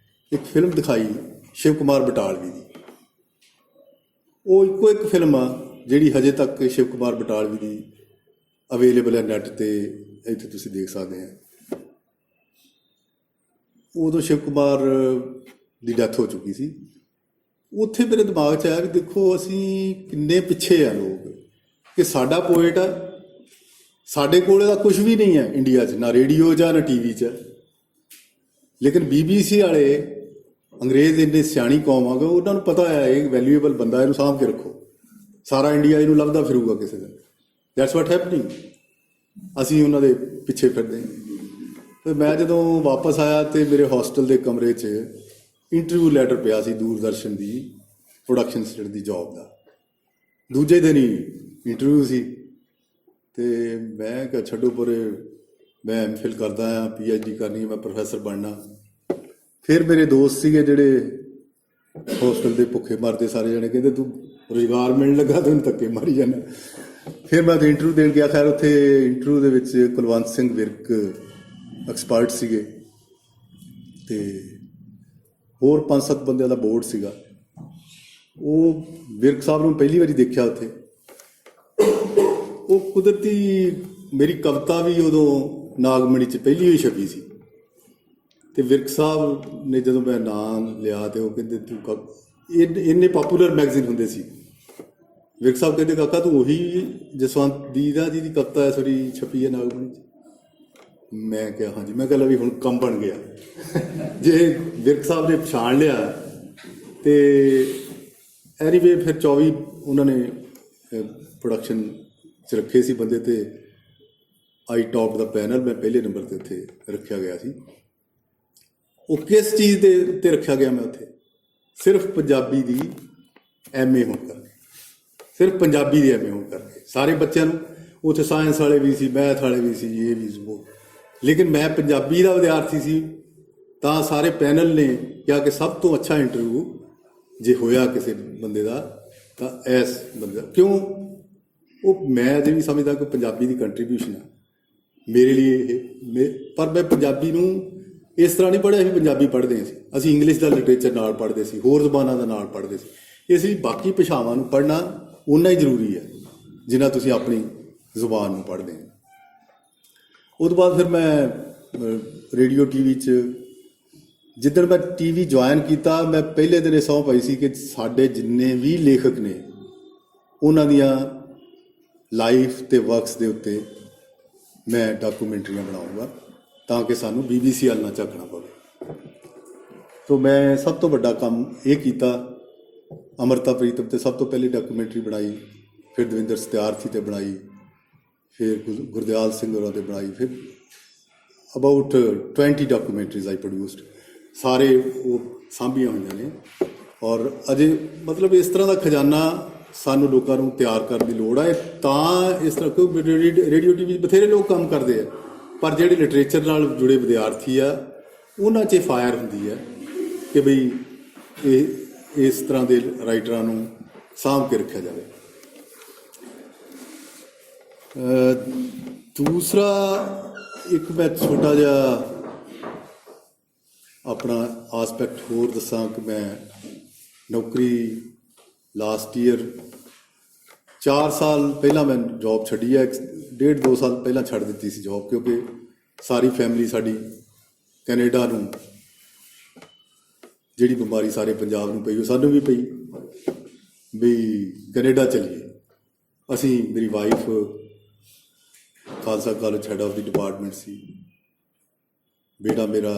ਇੱਕ ਫਿਲਮ ਦਿਖਾਈ ਸ਼ਿਵ ਕੁਮਾਰ ਬਟਾਲਵੀ ਦੀ। ਉਹ ਇੱਕੋ ਇੱਕ ਫਿਲਮ ਆ ਜਿਹੜੀ ਹਜੇ ਤੱਕ ਸ਼ਿਵ ਕੁਮਾਰ ਬਟਾਲਵੀ ਦੀ ਅਵੇਲੇਬਲ ਹੈ ਨੈੱਟ 'ਤੇ, ਇੱਥੇ ਤੁਸੀਂ ਦੇਖ ਸਕਦੇ ਆ। ਉਦੋਂ ਸ਼ਿਵ ਕੁਮਾਰ ਦੀ ਡੈਥ ਹੋ ਚੁੱਕੀ ਸੀ। ਉੱਥੇ ਮੇਰੇ ਦਿਮਾਗ 'ਚ ਆਇਆ ਵੀ ਦੇਖੋ ਅਸੀਂ ਕਿੰਨੇ ਪਿੱਛੇ ਆ ਲੋਕ, ਕਿ ਸਾਡਾ ਪੋਇਟ ਆ, ਸਾਡੇ ਕੋਲ ਇਹਦਾ ਕੁਝ ਵੀ ਨਹੀਂ ਹੈ ਇੰਡੀਆ 'ਚ, ਨਾ ਰੇਡੀਓ 'ਚ ਨਾ TV 'ਚ, ਲੇਕਿਨ BBC ਵਾਲੇ ਅੰਗਰੇਜ਼ ਇੰਨੇ ਸਿਆਣੀ ਕੌਮ ਆ ਗਏ, ਉਹਨਾਂ ਨੂੰ ਪਤਾ ਹੈ ਇਹ ਵੈਲਿਊਏਬਲ ਬੰਦਾ, ਇਹਨੂੰ ਸਾਂਭ ਕੇ ਰੱਖੋ, ਸਾਰਾ ਇੰਡੀਆ ਇਹਨੂੰ ਲੱਭਦਾ ਫਿਰੂਗਾ ਕਿਸੇ ਦਿਨ। That's what happening. ਅਸੀਂ ਉਹਨਾਂ ਦੇ ਪਿੱਛੇ ਫਿਰਦੇ। ਤੇ ਮੈਂ ਜਦੋਂ ਵਾਪਸ ਆਇਆ ਤੇ ਮੇਰੇ ਹੋਸਟਲ ਦੇ ਕਮਰੇ 'ਚ ਇੰਟਰਵਿਊ ਲੈਟਰ ਪਿਆ ਸੀ ਦੂਰਦਰਸ਼ਨ ਦੀ ਪ੍ਰੋਡਕਸ਼ਨ ਅਸਿਸਟੈਂਟ ਦੀ ਜੌਬ ਦਾ। ਦੂਜੇ ਦਿਨ ਹੀ ਇੰਟਰਵਿਊ ਸੀ ਤੇ ਮੈਂ ਕਿਹਾ ਛੱਡੋ ਪਰੇ, ਮੈਂ MPhil ਕਰਦਾ ਹਾਂ, PhD ਕਰਨੀ, ਮੈਂ ਪ੍ਰੋਫੈਸਰ ਬਣਨਾ। ਫਿਰ ਮੇਰੇ ਦੋਸਤ ਸੀਗੇ ਜਿਹੜੇ ਹੋਸਟਲ ਦੇ ਭੁੱਖੇ ਮਰਦੇ ਸਾਰੇ ਜਣੇ, ਕਹਿੰਦੇ ਤੂੰ ਰੁਜ਼ਗਾਰ ਮਿਲਣ ਲੱਗਾ ਤੈਨੂੰ ਧੱਕੇ ਮਾਰੀ ਜਾਂਦਾ। ਫਿਰ ਮੈਂ ਇੰਟਰਵਿਊ ਦੇਣ ਗਿਆ। ਖੈਰ ਉੱਥੇ ਇੰਟਰਵਿਊ ਦੇ ਵਿੱਚ ਕੁਲਵੰਤ ਸਿੰਘ ਵਿਰਕ ਐਕਸਪਰਟ ਸੀਗੇ ਤੇ ਹੋਰ 5-7 ਬੰਦਿਆਂ ਦਾ ਬੋਰਡ ਸੀਗਾ। ਉਹ ਵਿਰਕ ਸਾਹਿਬ ਨੂੰ ਪਹਿਲੀ ਵਾਰੀ ਦੇਖਿਆ ਉੱਥੇ। ਉਹ ਕੁਦਰਤੀ ਮੇਰੀ ਕਵਿਤਾ ਵੀ ਉਦੋਂ ਨਾਗਮਣੀ 'ਚ ਪਹਿਲੀ ਹੋਈ ਛਪੀ ਸੀ ਤੇ ਵਿਰਕ ਸਾਹਿਬ ਨੇ ਜਦੋਂ ਮੈਂ ਨਾਮ ਲਿਆ ਤੇ ਉਹ ਕਹਿੰਦੇ ਤੂੰ ਇੰਨੇ ਪਪੂਲਰ ਮੈਗਜ਼ੀਨ ਹੁੰਦੇ ਸੀ। ਵਿਰਕ ਸਾਹਿਬ ਕਹਿੰਦੇ ਕਾਕਾ ਤੂੰ ਉਹੀ ਜਸਵੰਤ ਦੀਦਾ ਜੀ ਦੀ ਕਵਿਤਾ ਹੈ ਸੋਰੀ ਛਪੀ ਹੈ ਨਾਗਮਣੀ 'ਚ। ਮੈਂ ਕਿਹਾ ਹਾਂਜੀ। ਮੈਂ ਕਿਹਾ ਵੀ ਹੁਣ ਕੰਮ ਬਣ ਗਿਆ। ਜੇ ਵਿਰਕ ਸਾਹਿਬ ਨੇ ਪਛਾਣ ਲਿਆ ਤੇ ਐਨੀਵੇ ਫਿਰ 24 ਉਹਨਾਂ ਨੇ ਪ੍ਰੋਡਕਸ਼ਨ 'ਚ ਰੱਖੇ ਸੀ ਬੰਦੇ ਤੇ ਆਈ ਟੌਪ ਦਾ ਪੈਨਲ ਮੈਂ ਪਹਿਲੇ ਨੰਬਰ 'ਤੇ ਉੱਥੇ ਰੱਖਿਆ ਗਿਆ ਸੀ। ਉਹ ਕਿਸ ਚੀਜ਼ ਦੇ ਉੱਤੇ ਰੱਖਿਆ ਗਿਆ ਮੈਂ ਉੱਥੇ? ਸਿਰਫ ਪੰਜਾਬੀ ਦੀ MA ਹੋਣ ਕਰਕੇ, ਸਿਰਫ ਪੰਜਾਬੀ ਦੀ MA ਹੋਣ ਕਰਕੇ। ਸਾਰੇ ਬੱਚਿਆਂ ਨੂੰ ਉੱਥੇ ਸਾਇੰਸ ਵਾਲੇ ਵੀ ਸੀ, ਮੈਥ ਵਾਲੇ ਵੀ ਸੀ, ਇਹ ਵੀ ਸੀ ਉਹ, ਲੇਕਿਨ ਮੈਂ ਪੰਜਾਬੀ ਦਾ ਵਿਦਿਆਰਥੀ ਸੀ ਤਾਂ ਸਾਰੇ ਪੈਨਲ ਨੇ ਕਿਹਾ ਕਿ ਸਭ ਤੋਂ ਅੱਛਾ ਇੰਟਰਵਿਊ ਜੇ ਹੋਇਆ ਕਿਸੇ ਬੰਦੇ ਦਾ ਤਾਂ ਇਸ ਬੰਦੇ ਦਾ। ਕਿਉਂ? ਉਹ ਮੈਂ ਅਜੇ ਵੀ ਸਮਝਦਾ ਕਿ ਪੰਜਾਬੀ ਦੀ ਕੰਟਰੀਬਿਊਸ਼ਨ ਆ ਮੇਰੇ ਲਈ ਇਹ। ਪਰ ਮੈਂ ਪੰਜਾਬੀ ਨੂੰ ਇਸ ਤਰ੍ਹਾਂ ਨਹੀਂ ਪੜ੍ਹਿਆ। ਅਸੀਂ ਪੰਜਾਬੀ ਪੜ੍ਹਦੇ ਸੀ, ਅਸੀਂ ਇੰਗਲਿਸ਼ ਦਾ ਲਿਟਰੇਚਰ ਨਾਲ ਪੜ੍ਹਦੇ ਸੀ, ਹੋਰ ਜ਼ਬਾਨਾਂ ਦਾ ਨਾਲ ਪੜ੍ਹਦੇ ਸੀ। ਇਸ ਲਈ ਬਾਕੀ ਭਾਸ਼ਾਵਾਂ ਨੂੰ ਪੜ੍ਹਨਾ ਓਨਾ ਹੀ ਜ਼ਰੂਰੀ ਹੈ ਜਿੰਨਾ ਤੁਸੀਂ ਆਪਣੀ ਜ਼ੁਬਾਨ ਨੂੰ ਪੜ੍ਹਦੇ ਹੋ। ਉਹ ਤੋਂ ਬਾਅਦ ਫਿਰ ਮੈਂ ਰੇਡੀਓ TV 'ਚ ਜਿੱਦਣ ਮੈਂ TV ਜੁਆਇਨ ਕੀਤਾ, ਮੈਂ ਪਹਿਲੇ ਦਿਨ ਇਹ ਸਹੁੰ ਪਾਈ ਸੀ ਕਿ ਸਾਡੇ ਜਿੰਨੇ ਵੀ ਲੇਖਕ ਨੇ ਉਹਨਾਂ ਦੀਆਂ ਲਾਈਫ ਤੇ ਵਰਕਸ ਦੇ ਉੱਤੇ ਮੈਂ ਡਾਕੂਮੈਂਟਰੀਆਂ ਬਣਾਊਂਗਾ ਤਾਂ ਕਿ ਸਾਨੂੰ BBC ਵੱਲ ਨਾ ਝਾਕਣਾ ਪਵੇ। ਤੋ ਮੈਂ ਸਭ ਤੋਂ ਵੱਡਾ ਕੰਮ ਇਹ ਕੀਤਾ। ਅੰਮ੍ਰਿਤਾ ਪ੍ਰੀਤਮ 'ਤੇ ਸਭ ਤੋਂ ਪਹਿਲੀ ਡਾਕੂਮੈਂਟਰੀ ਬਣਾਈ, ਫਿਰ ਦਵਿੰਦਰ ਸਤਿਆਰਥੀ 'ਤੇ ਬਣਾਈ, ਫਿਰ ਗੁਰਦਿਆਲ ਸਿੰਘ ਹੋਰਾਂ 'ਤੇ ਬਣਾਈ, ਫਿਰ ਅਬਾਊਟ 20 ਡਾਕੂਮੈਂਟਰੀਜ਼ ਆਈ ਪ੍ਰੋਡਿਊਸਡ। ਸਾਰੇ ਉਹ ਸਾਂਭੀਆਂ ਹੋਈਆਂ ਨੇ ਔਰ ਅਜੇ ਮਤਲਬ ਇਸ ਤਰ੍ਹਾਂ ਦਾ ਖਜ਼ਾਨਾ ਸਾਨੂੰ ਲੋਕਾਂ ਨੂੰ ਤਿਆਰ ਕਰਨ ਦੀ ਲੋੜ ਹੈ। ਤਾਂ ਇਸ ਤਰ੍ਹਾਂ ਕੋਈ ਰੇਡੀਓ TV ਬਥੇਰੇ ਲੋਕ ਕੰਮ ਕਰਦੇ ਆ, ਪਰ ਜਿਹੜੇ ਲਿਟਰੇਚਰ ਨਾਲ ਜੁੜੇ ਵਿਦਿਆਰਥੀ ਆ ਉਹਨਾਂ 'ਚ ਫਾਇਰ ਹੁੰਦੀ ਹੈ ਕਿ ਬਈ ਇਹ ਇਸ ਤਰ੍ਹਾਂ ਦੇ ਰਾਈਟਰਾਂ ਨੂੰ ਸਾਂਭ ਕੇ ਰੱਖਿਆ ਜਾਵੇ। ਦੂਸਰਾ ਇੱਕ ਮੈਂ ਛੋਟਾ ਜਿਹਾ ਆਪਣਾ ਆਸਪੈਕਟ ਹੋਰ ਦੱਸਾਂ ਕਿ ਮੈਂ ਨੌਕਰੀ ਲਾਸਟ ਈਅਰ 4 ਸਾਲ ਪਹਿਲਾਂ ਮੈਂ ਜੌਬ ਛੱਡੀ ਹੈ। 1.5-2 ਸਾਲ ਪਹਿਲਾਂ ਛੱਡ ਦਿੱਤੀ ਸੀ ਜੌਬ, ਕਿਉਂਕਿ ਸਾਰੀ ਫੈਮਿਲੀ ਸਾਡੀ ਕੈਨੇਡਾ ਨੂੰ ਜਿਹੜੀ ਬਿਮਾਰੀ ਸਾਰੇ ਪੰਜਾਬ ਨੂੰ ਪਈ ਉਹ ਸਾਨੂੰ ਵੀ ਪਈ ਵੀ ਕੈਨੇਡਾ ਚੱਲੀਏ। ਅਸੀਂ ਮੇਰੀ wife Khalsa College head of the department ਸੀ, ਬੇਟਾ ਮੇਰਾ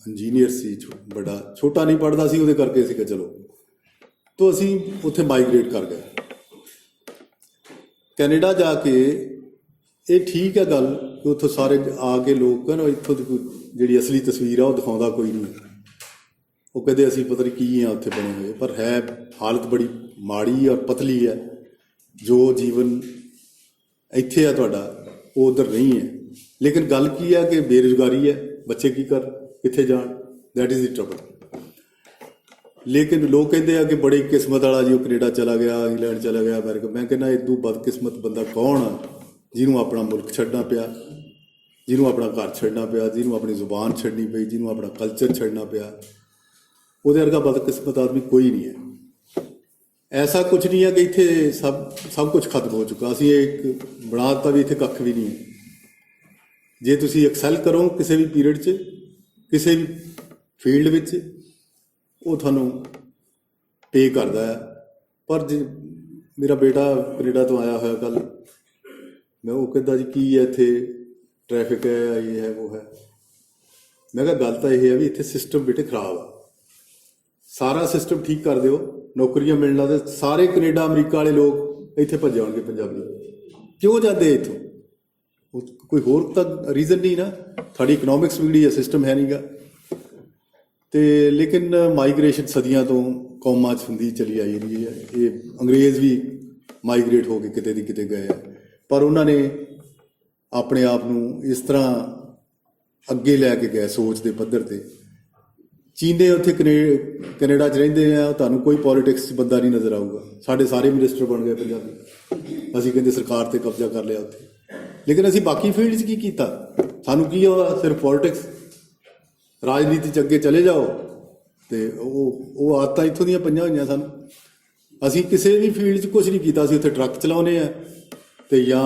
ਇੰਜੀਨੀਅਰ ਸੀ, ਬੜਾ ਛੋਟਾ ਨਹੀਂ ਪੜ੍ਹਦਾ ਸੀ, ਉਹਦੇ ਕਰਕੇ ਅਸੀਂ ਕਿਹਾ ਚਲੋ। ਤਾਂ ਅਸੀਂ ਉੱਥੇ ਮਾਈਗ੍ਰੇਟ ਕਰ ਗਏ ਕੈਨੇਡਾ ਜਾ ਕੇ। ਇਹ ਠੀਕ ਹੈ ਗੱਲ ਕਿ ਉੱਥੋਂ ਸਾਰੇ ਆ ਕੇ ਲੋਕ ਕਹਿੰਦੇ ਇੱਥੋਂ ਦੀ ਕੋਈ ਜਿਹੜੀ ਅਸਲੀ ਤਸਵੀਰ ਆ ਉਹ ਦਿਖਾਉਂਦਾ ਕੋਈ ਨਹੀਂ, ਉਹ ਕਹਿੰਦੇ ਅਸੀਂ ਪਤਾ ਨਹੀਂ ਕੀ ਆ ਉੱਥੇ ਬਣੇ ਹੋਏ, ਪਰ ਹੈ ਹਾਲਤ ਬੜੀ ਮਾੜੀ ਔਰ ਪਤਲੀ ਹੈ। ਜੋ ਜੀਵਨ ਇੱਥੇ ਆ ਤੁਹਾਡਾ ਉਹ ਉੱਧਰ ਨਹੀਂ ਹੈ। ਲੇਕਿਨ ਗੱਲ ਕੀ ਹੈ ਕਿ ਬੇਰੁਜ਼ਗਾਰੀ ਹੈ, ਬੱਚੇ ਕੀ ਕਰ ਕਿੱਥੇ ਜਾਣ, ਦੈਟ ਇਜ਼ ਦੀ ਟਰਬਲ। ਲੇਕਿਨ ਲੋਕ ਕਹਿੰਦੇ ਆ ਕਿ ਬੜੀ ਕਿਸਮਤ ਵਾਲਾ ਜੀ ਉਹ ਕੈਨੇਡਾ ਚਲਾ ਗਿਆ, ਇੰਗਲੈਂਡ ਚਲਾ ਗਿਆ, ਅਮਰੀਕਾ। ਮੈਂ ਕਹਿੰਦਾ ਇਦੋਂ ਬਦਕਿਸਮਤ ਬੰਦਾ ਕੌਣ ਆ ਜਿਹਨੂੰ ਆਪਣਾ ਮੁਲਕ ਛੱਡਣਾ ਪਿਆ, ਜਿਹਨੂੰ ਆਪਣਾ ਘਰ ਛੱਡਣਾ ਪਿਆ, ਜਿਹਨੂੰ ਆਪਣੀ ਜ਼ੁਬਾਨ ਛੱਡਣੀ ਪਈ, ਜਿਹਨੂੰ ਆਪਣਾ ਕਲਚਰ ਛੱਡਣਾ ਪਿਆ। ਉਹਦੇ ਵਰਗਾ ਬਦਕਿਸਮਤ ਆਦਮੀ ਕੋਈ ਨਹੀਂ ਹੈ। ਐਸਾ ਕੁਝ ਨਹੀਂ ਹੈ ਕਿ ਇੱਥੇ ਸਭ ਕੁਝ ਖਤਮ ਹੋ ਚੁੱਕਾ। ਅਸੀਂ ਇੱਕ ਬਣਾ ਦਿੱਤਾ ਵੀ ਇੱਥੇ ਕੱਖ ਵੀ ਨਹੀਂ ਹੈ। ਜੇ ਤੁਸੀਂ ਐਕਸੈਲ ਕਰੋ ਕਿਸੇ ਵੀ ਪੀਰੀਅਡ 'ਚ, ਕਿਸੇ ਵੀ ਫੀਲਡ ਵਿੱਚ, ਉਹ ਤੁਹਾਨੂੰ ਪੇ ਕਰਦਾ ਹੈ। ਪਰ ਜੇ ਮੇਰਾ ਬੇਟਾ ਕੈਨੇਡਾ ਤੋਂ ਆਇਆ ਹੋਇਆ ਕੱਲ੍ਹ, ਮੈਂ ਉਹ ਕਹਿੰਦਾ ਜੀ ਕੀ ਹੈ ਇੱਥੇ ਟ੍ਰੈਫਿਕ ਹੈ, ਇਹ ਹੈ ਉਹ ਹੈ। ਮੈਂ ਕਿਹਾ ਗੱਲ ਤਾਂ ਇਹ ਹੈ ਵੀ ਇੱਥੇ ਸਿਸਟਮ ਬੇਟੇ ਖਰਾਬ ਆ। ਸਾਰਾ ਸਿਸਟਮ ਠੀਕ ਕਰ ਦਿਓ, ਨੌਕਰੀਆਂ ਮਿਲਣ ਲੱਗ ਤੇ ਸਾਰੇ ਕੈਨੇਡਾ ਅਮਰੀਕਾ ਵਾਲੇ ਲੋਕ ਇੱਥੇ ਭੱਜ ਆਉਣਗੇ। ਪੰਜਾਬੀ ਕਿਉਂ ਜਾਂਦੇ ਇੱਥੋਂ? ਕੋਈ ਹੋਰ ਤਾਂ ਰੀਜ਼ਨ ਨਹੀਂ ਨਾ। ਸਾਡੀ ਇਕਨੋਮਿਕਸ ਵਿਗੜੀ ਹੈ, ਸਿਸਟਮ ਹੈ ਨਹੀਂਗਾ। ਤੇ ਲੇਕਿਨ ਮਾਈਗ੍ਰੇਸ਼ਨ ਸਦੀਆਂ ਤੋਂ ਕੌਮਾਂ 'ਚ ਹੁੰਦੀ ਚਲੀ ਆਈ ਰਹੀ ਹੈ। ਇਹ ਅੰਗਰੇਜ਼ ਵੀ ਮਾਈਗ੍ਰੇਟ ਹੋ ਕੇ ਕਿਤੇ ਦੀ ਕਿਤੇ ਗਏ ਆ, ਪਰ ਉਹਨਾਂ ਨੇ ਆਪਣੇ ਆਪ ਨੂੰ ਇਸ ਤਰ੍ਹਾਂ ਅੱਗੇ ਲੈ ਕੇ ਗਏ ਸੋਚ ਦੇ ਪੱਧਰ 'ਤੇ। ਚੀਨੇ ਉੱਥੇ ਕੈਨੇਡਾ 'ਚ ਰਹਿੰਦੇ ਆ, ਤੁਹਾਨੂੰ ਕੋਈ ਪੋਲੀਟਿਕਸ 'ਚ ਬੰਦਾ ਨਹੀਂ ਨਜ਼ਰ ਆਊਗਾ। ਸਾਡੇ ਸਾਰੇ ਮਿਨਿਸਟਰ ਬਣ ਗਏ ਪੰਜਾਬੀ। ਅਸੀਂ ਕਹਿੰਦੇ ਸਰਕਾਰ 'ਤੇ ਕਬਜ਼ਾ ਕਰ ਲਿਆ ਉੱਥੇ। ਲੇਕਿਨ ਅਸੀਂ ਬਾਕੀ ਫੀਲਡ 'ਚ ਕੀ ਕੀਤਾ? ਸਾਨੂੰ ਕੀ ਆ, ਸਿਰਫ ਪੋਲੀਟਿਕਸ, ਰਾਜਨੀਤੀ 'ਚ ਅੱਗੇ ਚਲੇ ਜਾਓ। ਅਤੇ ਉਹ ਆਦਤਾਂ ਇੱਥੋਂ ਦੀਆਂ ਪਈਆਂ ਹੋਈਆਂ ਸਾਨੂੰ। ਅਸੀਂ ਕਿਸੇ ਵੀ ਫੀਲਡ 'ਚ ਕੁਛ ਨਹੀਂ ਕੀਤਾ। ਅਸੀਂ ਉੱਥੇ ਟਰੱਕ ਚਲਾਉਂਦੇ ਆ ਅਤੇ ਜਾਂ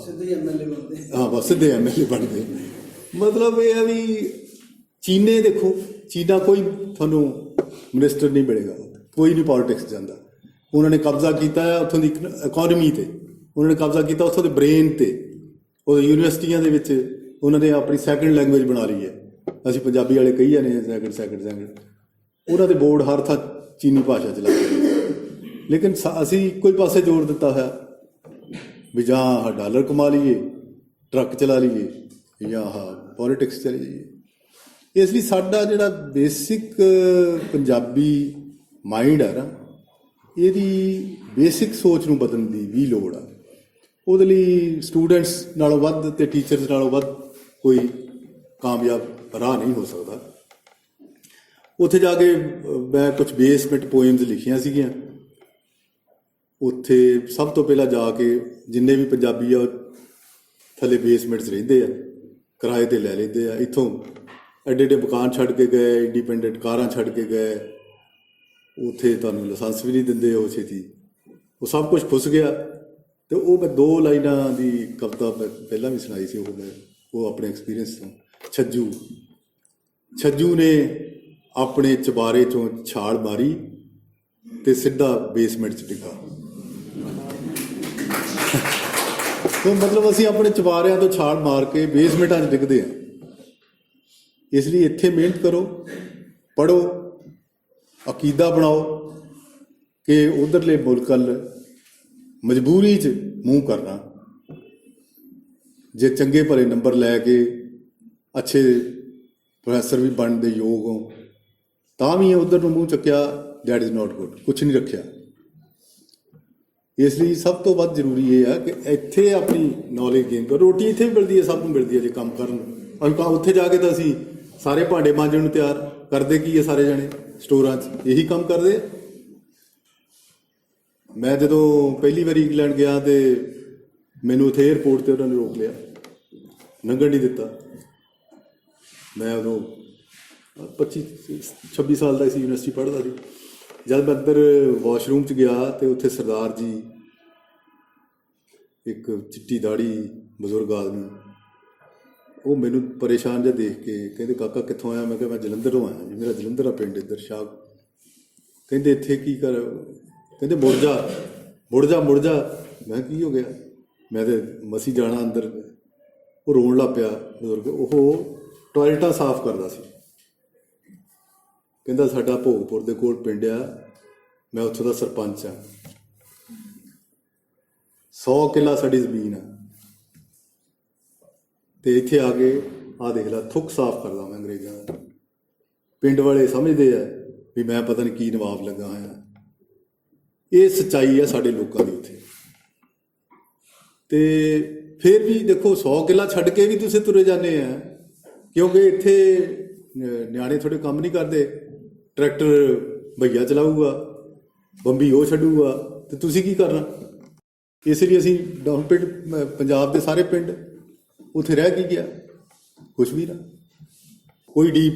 ਸਿੱਧੇ MLA ਬਣਦੇ। ਹਾਂ, ਬਸ ਸਿੱਧੇ MLA ਬਣਦੇ। ਮਤਲਬ ਇਹ ਆ ਵੀ ਚੀਨੇ ਦੇਖੋ, ਚੀਨਾ ਕੋਈ ਤੁਹਾਨੂੰ ਮਿਨਿਸਟਰ ਨਹੀਂ ਮਿਲੇਗਾ, ਕੋਈ ਨਹੀਂ ਪੋਲੀਟਿਕਸ ਜਾਂਦਾ। ਉਹਨਾਂ ਨੇ ਕਬਜ਼ਾ ਕੀਤਾ ਹੈ ਉੱਥੋਂ ਦੀ ਇਕੋਨਮੀ 'ਤੇ, ਉਹਨਾਂ ਨੇ ਕਬਜ਼ਾ ਕੀਤਾ ਉੱਥੋਂ ਦੇ ਬ੍ਰੇਨ 'ਤੇ। ਉਹ ਯੂਨੀਵਰਸਿਟੀਆਂ ਦੇ ਵਿੱਚ ਉਹਨਾਂ ਨੇ ਆਪਣੀ ਸੈਕਿੰਡ ਲੈਂਗੁਏਜ ਬਣਾ ਲਈ ਹੈ। ਅਸੀਂ ਪੰਜਾਬੀ ਵਾਲੇ ਕਹੀ ਜਾਂਦੇ ਹਾਂ ਸੈਕਿੰਡ। ਉਹਨਾਂ ਦੇ ਬੋਰਡ ਹਰ ਥਾਂ ਚੀਨੀ ਭਾਸ਼ਾ 'ਚ ਲੱਗਦੇ। ਲੇਕਿਨ ਅਸੀਂ ਇੱਕੋ ਹੀ ਪਾਸੇ ਜ਼ੋਰ ਦਿੱਤਾ ਹੋਇਆ ਵੀ ਜਾਂ ਡਾਲਰ ਕਮਾ ਲਈਏ, ਟਰੱਕ ਚਲਾ ਲਈਏ, ਜਾਂ ਪੋਲੀਟਿਕਸ ਚਲੇ ਜਾਈਏ। ਇਸ ਲਈ ਸਾਡਾ ਜਿਹੜਾ ਬੇਸਿਕ ਪੰਜਾਬੀ ਮਾਈਂਡ ਹੈ ਨਾ, ਇਹਦੀ ਬੇਸਿਕ ਸੋਚ ਨੂੰ ਬਦਲਣ ਦੀ ਵੀ ਲੋੜ ਆ। ਉਹਦੇ ਲਈ ਸਟੂਡੈਂਟਸ ਨਾਲੋਂ ਵੱਧ ਅਤੇ ਟੀਚਰਸ ਨਾਲੋਂ ਵੱਧ ਕੋਈ ਕਾਮਯਾਬ ਰਾਹ ਨਹੀਂ ਹੋ ਸਕਦਾ। ਉੱਥੇ ਜਾ ਕੇ ਮੈਂ ਕੁਝ ਬੇਸਮੈਂਟ ਪੋਇਮਸ ਲਿਖੀਆਂ ਸੀਗੀਆਂ। ਉੱਥੇ ਸਭ ਤੋਂ ਪਹਿਲਾਂ ਜਾ ਕੇ ਜਿੰਨੇ ਵੀ ਪੰਜਾਬੀ ਆ ਥੱਲੇ ਬੇਸਮੈਂਟ 'ਚ ਰਹਿੰਦੇ ਆ, ਕਿਰਾਏ 'ਤੇ ਲੈ ਲੈਂਦੇ ਆ। ਇੱਥੋਂ ਐਡੇ ਐਡੇ ਮਕਾਨ ਛੱਡ ਕੇ ਗਏ, ਇੰਡੀਪੈਂਡੈਂਟ ਕਾਰਾਂ ਛੱਡ ਕੇ ਗਏ। ਉੱਥੇ ਤੁਹਾਨੂੰ ਲਾਇਸੈਂਸ ਵੀ ਨਹੀਂ ਦਿੰਦੇ ਉਹ ਛੇਤੀ। ਉਹ ਸਭ ਕੁਝ ਫੁੱਸ ਗਿਆ। ਅਤੇ ਉਹ ਮੈਂ 2 ਲਾਈਨਾਂ ਦੀ ਕਵਿਤਾ ਪਹਿਲਾਂ ਵੀ ਸੁਣਾਈ ਸੀ। ਉਹ ਆਪਣੇ ਐਕਸਪੀਰੀਅੰਸ ਤੋਂ। ਛੱਜੂ ਨੇ ਆਪਣੇ ਚੁਬਾਰੇ 'ਚੋਂ ਛਾਲ ਮਾਰੀ ਅਤੇ ਸਿੱਧਾ ਬੇਸਮੈਂਟ 'ਚ ਡਿੱਗਾ। ਮਤਲਬ ਅਸੀਂ ਆਪਣੇ ਚੁਬਾਰਿਆਂ ਤੋਂ ਛਾਲ ਮਾਰ ਕੇ ਬੇਸਮੈਂਟਾਂ 'ਚ ਡਿੱਗਦੇ ਹਾਂ। ਇਸ ਲਈ ਇੱਥੇ ਮਿਹਨਤ ਕਰੋ, ਪੜ੍ਹੋ, ਅਕੀਦਾ ਬਣਾਓ ਕਿ ਉੱਧਰਲੇ ਮੁਲਕ ਵੱਲ ਮਜਬੂਰੀ 'ਚ ਮੂੰਹ ਕਰਨਾ। ਜੇ ਚੰਗੇ ਭਲੇ ਨੰਬਰ ਲੈ ਕੇ ਅੱਛੇ ਪ੍ਰੋਫੈਸਰ ਵੀ ਬਣਨ ਦੇ ਯੋਗ ਹੋ, ਤਾਂ ਵੀ ਉੱਧਰ ਨੂੰ ਮੂੰਹ ਚੱਕਿਆ, ਦੈਟ ਇਜ਼ ਨਾਟ ਗੁੱਡ। ਕੁਛ ਨਹੀਂ ਰੱਖਿਆ। ਇਸ ਲਈ ਸਭ ਤੋਂ ਵੱਧ ਜ਼ਰੂਰੀ ਇਹ ਆ ਕਿ ਇੱਥੇ ਆਪਣੀ ਨੌਲੇਜ ਗੇਨ ਕਰੋ। ਰੋਟੀ ਇੱਥੇ ਵੀ ਮਿਲਦੀ ਹੈ, ਸਭ ਨੂੰ ਮਿਲਦੀ ਹੈ ਜੇ ਕੰਮ ਕਰਨ। ਉੱਥੇ ਜਾ ਕੇ ਤਾਂ ਅਸੀਂ ਸਾਰੇ ਭਾਂਡੇ ਮਾਂਜਣ ਨੂੰ ਤਿਆਰ। ਕਰਦੇ ਕੀ ਹੈ ਸਾਰੇ ਜਣੇ ਸਟੋਰਾਂ 'ਚ? ਇਹੀ ਕੰਮ ਕਰਦੇ। ਮੈਂ ਜਦੋਂ ਪਹਿਲੀ ਵਾਰੀ ਇੰਗਲੈਂਡ ਗਿਆ ਅਤੇ ਮੈਨੂੰ ਉੱਥੇ ਏਅਰਪੋਰਟ 'ਤੇ ਉਹਨਾਂ ਨੇ ਰੋਕ ਲਿਆ, ਲੰਘਣ ਨਹੀਂ ਦਿੱਤਾ। ਮੈਂ ਉਦੋਂ 25-26 ਸਾਲ ਦਾ ਸੀ, ਯੂਨੀਵਰਸਿਟੀ ਪੜ੍ਹਦਾ ਸੀ। ਜਦ ਮੈਂ ਅੰਦਰ ਵਾਸ਼ਰੂਮ 'ਚ ਗਿਆ ਅਤੇ ਉੱਥੇ ਸਰਦਾਰ ਜੀ, ਇੱਕ ਚਿੱਟੀ ਦਾੜੀ ਬਜ਼ੁਰਗ ਆਦਮੀ, ਉਹ ਮੈਨੂੰ ਪਰੇਸ਼ਾਨ ਜਿਹਾ ਦੇਖ ਕੇ ਕਹਿੰਦੇ ਕਾਕਾ ਕਿੱਥੋਂ ਆਇਆ? ਮੈਂ ਕਿਹਾ ਮੈਂ ਜਲੰਧਰੋਂ ਆਇਆ ਜੀ, ਮੇਰਾ ਜਲੰਧਰ ਆ ਪਿੰਡ ਇੱਧਰ ਸ਼ਾਹ। ਕਹਿੰਦੇ ਇੱਥੇ ਕੀ ਕਰ? ਕਹਿੰਦੇ ਮੁੜ ਜਾ। ਮੈਂ ਕੀ ਹੋ ਗਿਆ? ਮੈਂ ਤਾਂ ਮਸੀਂ ਜਾਣਾ ਅੰਦਰ। ਉਹ ਰੋਣ ਲੱਗ ਪਿਆ ਬਜ਼ੁਰਗ। ਉਹ ਟੋਇਲਟਾਂ ਸਾਫ਼ ਕਰਦਾ ਸੀ। ਕਹਿੰਦਾ ਸਾਡਾ ਭੋਗਪੁਰ ਦੇ ਕੋਲ ਪਿੰਡ ਆ, ਮੈਂ ਉੱਥੋਂ ਦਾ ਸਰਪੰਚ ਹਾਂ, 100 ਕਿੱਲਾ ਸਾਡੀ ਜ਼ਮੀਨ ਆ, ਅਤੇ ਇੱਥੇ ਆ ਕੇ ਆਹ ਦੇਖ ਲਾ ਥੁੱਕ ਸਾਫ਼ ਕਰਦਾ ਮੈਂ ਅੰਗਰੇਜ਼ਾਂ ਦਾ। ਪਿੰਡ ਵਾਲੇ ਸਮਝਦੇ ਆ ਵੀ ਮੈਂ ਪਤਾ ਨਹੀਂ ਕੀ ਨਵਾਬ ਲੱਗਾ ਹੋਇਆ। ਇਹ ਸੱਚਾਈ ਆ ਸਾਡੇ ਲੋਕਾਂ ਦੀ ਉੱਥੇ। ਤੇ ਫਿਰ ਵੀ ਦੇਖੋ 100 ਕਿੱਲਾ ਛੱਡ ਕੇ ਵੀ ਤੁਸੀਂ ਤੁਰੇ ਜਾਂਦੇ ਆ, ਕਿਉਂਕਿ ਇੱਥੇ ਨਿਆਣੇ ਥੋੜੇ ਕੰਮ ਨਹੀਂ ਕਰਦੇ। ਟਰੈਕਟਰ ਭਈਆ ਚਲਾਊਗਾ, ਬੰਬੀ ਉਹ ਛੱਡੂਗਾ, ਤੇ ਤੁਸੀਂ ਕੀ ਕਰਨਾ। ਇਸ ਲਈ ਅਸੀਂ ਡਾਊਨ ਪਿੰਡ, ਪੰਜਾਬ ਦੇ ਸਾਰੇ ਪਿੰਡ ਉੱਥੇ ਰਹਿ ਕੀ ਗਿਆ, ਕੁਛ ਵੀ ਨਾ, ਕੋਈ ਡੀਪ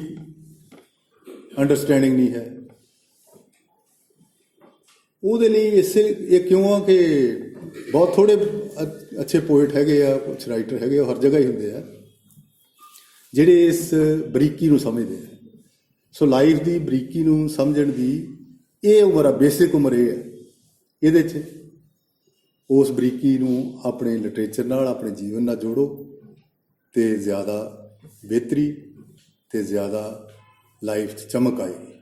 ਅੰਡਰਸਟੈਂਡਿੰਗ ਨਹੀਂ ਹੈ। ਉਹਦੇ ਲਈ ਇਹ ਕਿਉਂ ਆ ਕਿ ਬਹੁਤ ਥੋੜੇ ਅੱਛੇ ਪੋਇਟ ਹੈਗੇ ਆ, ਕੁਛ ਰਾਈਟਰ ਹੈਗੇ ਆ, ਹਰ ਜਗ੍ਹਾ ਹੀ ਹੁੰਦੇ ਆ ਜਿਹੜੇ ਇਸ ਬਰੀਕੀ ਨੂੰ ਸਮਝਦੇ ਆ। ਸੋ ਲਾਈਫ ਦੀ ਬਰੀਕੀ ਨੂੰ ਸਮਝਣ ਦੀ ਇਹ ਉਮਰ ਆ, ਬੇਸਿਕ ਉਮਰ ਇਹ ਹੈ। ਇਹਦੇ 'ਚ ਉਸ ਬਰੀਕੀ ਨੂੰ ਆਪਣੇ ਲਿਟਰੇਚਰ ਨਾਲ, ਆਪਣੇ ਜੀਵਨ ਨਾਲ ਜੋੜੋ ਤੇ ਜ਼ਿਆਦਾ ਬਿਹਤਰੀ ਤੇ ਜ਼ਿਆਦਾ ਲਾਈਫ 'ਚ ਚਮਕ ਆਏਗੀ।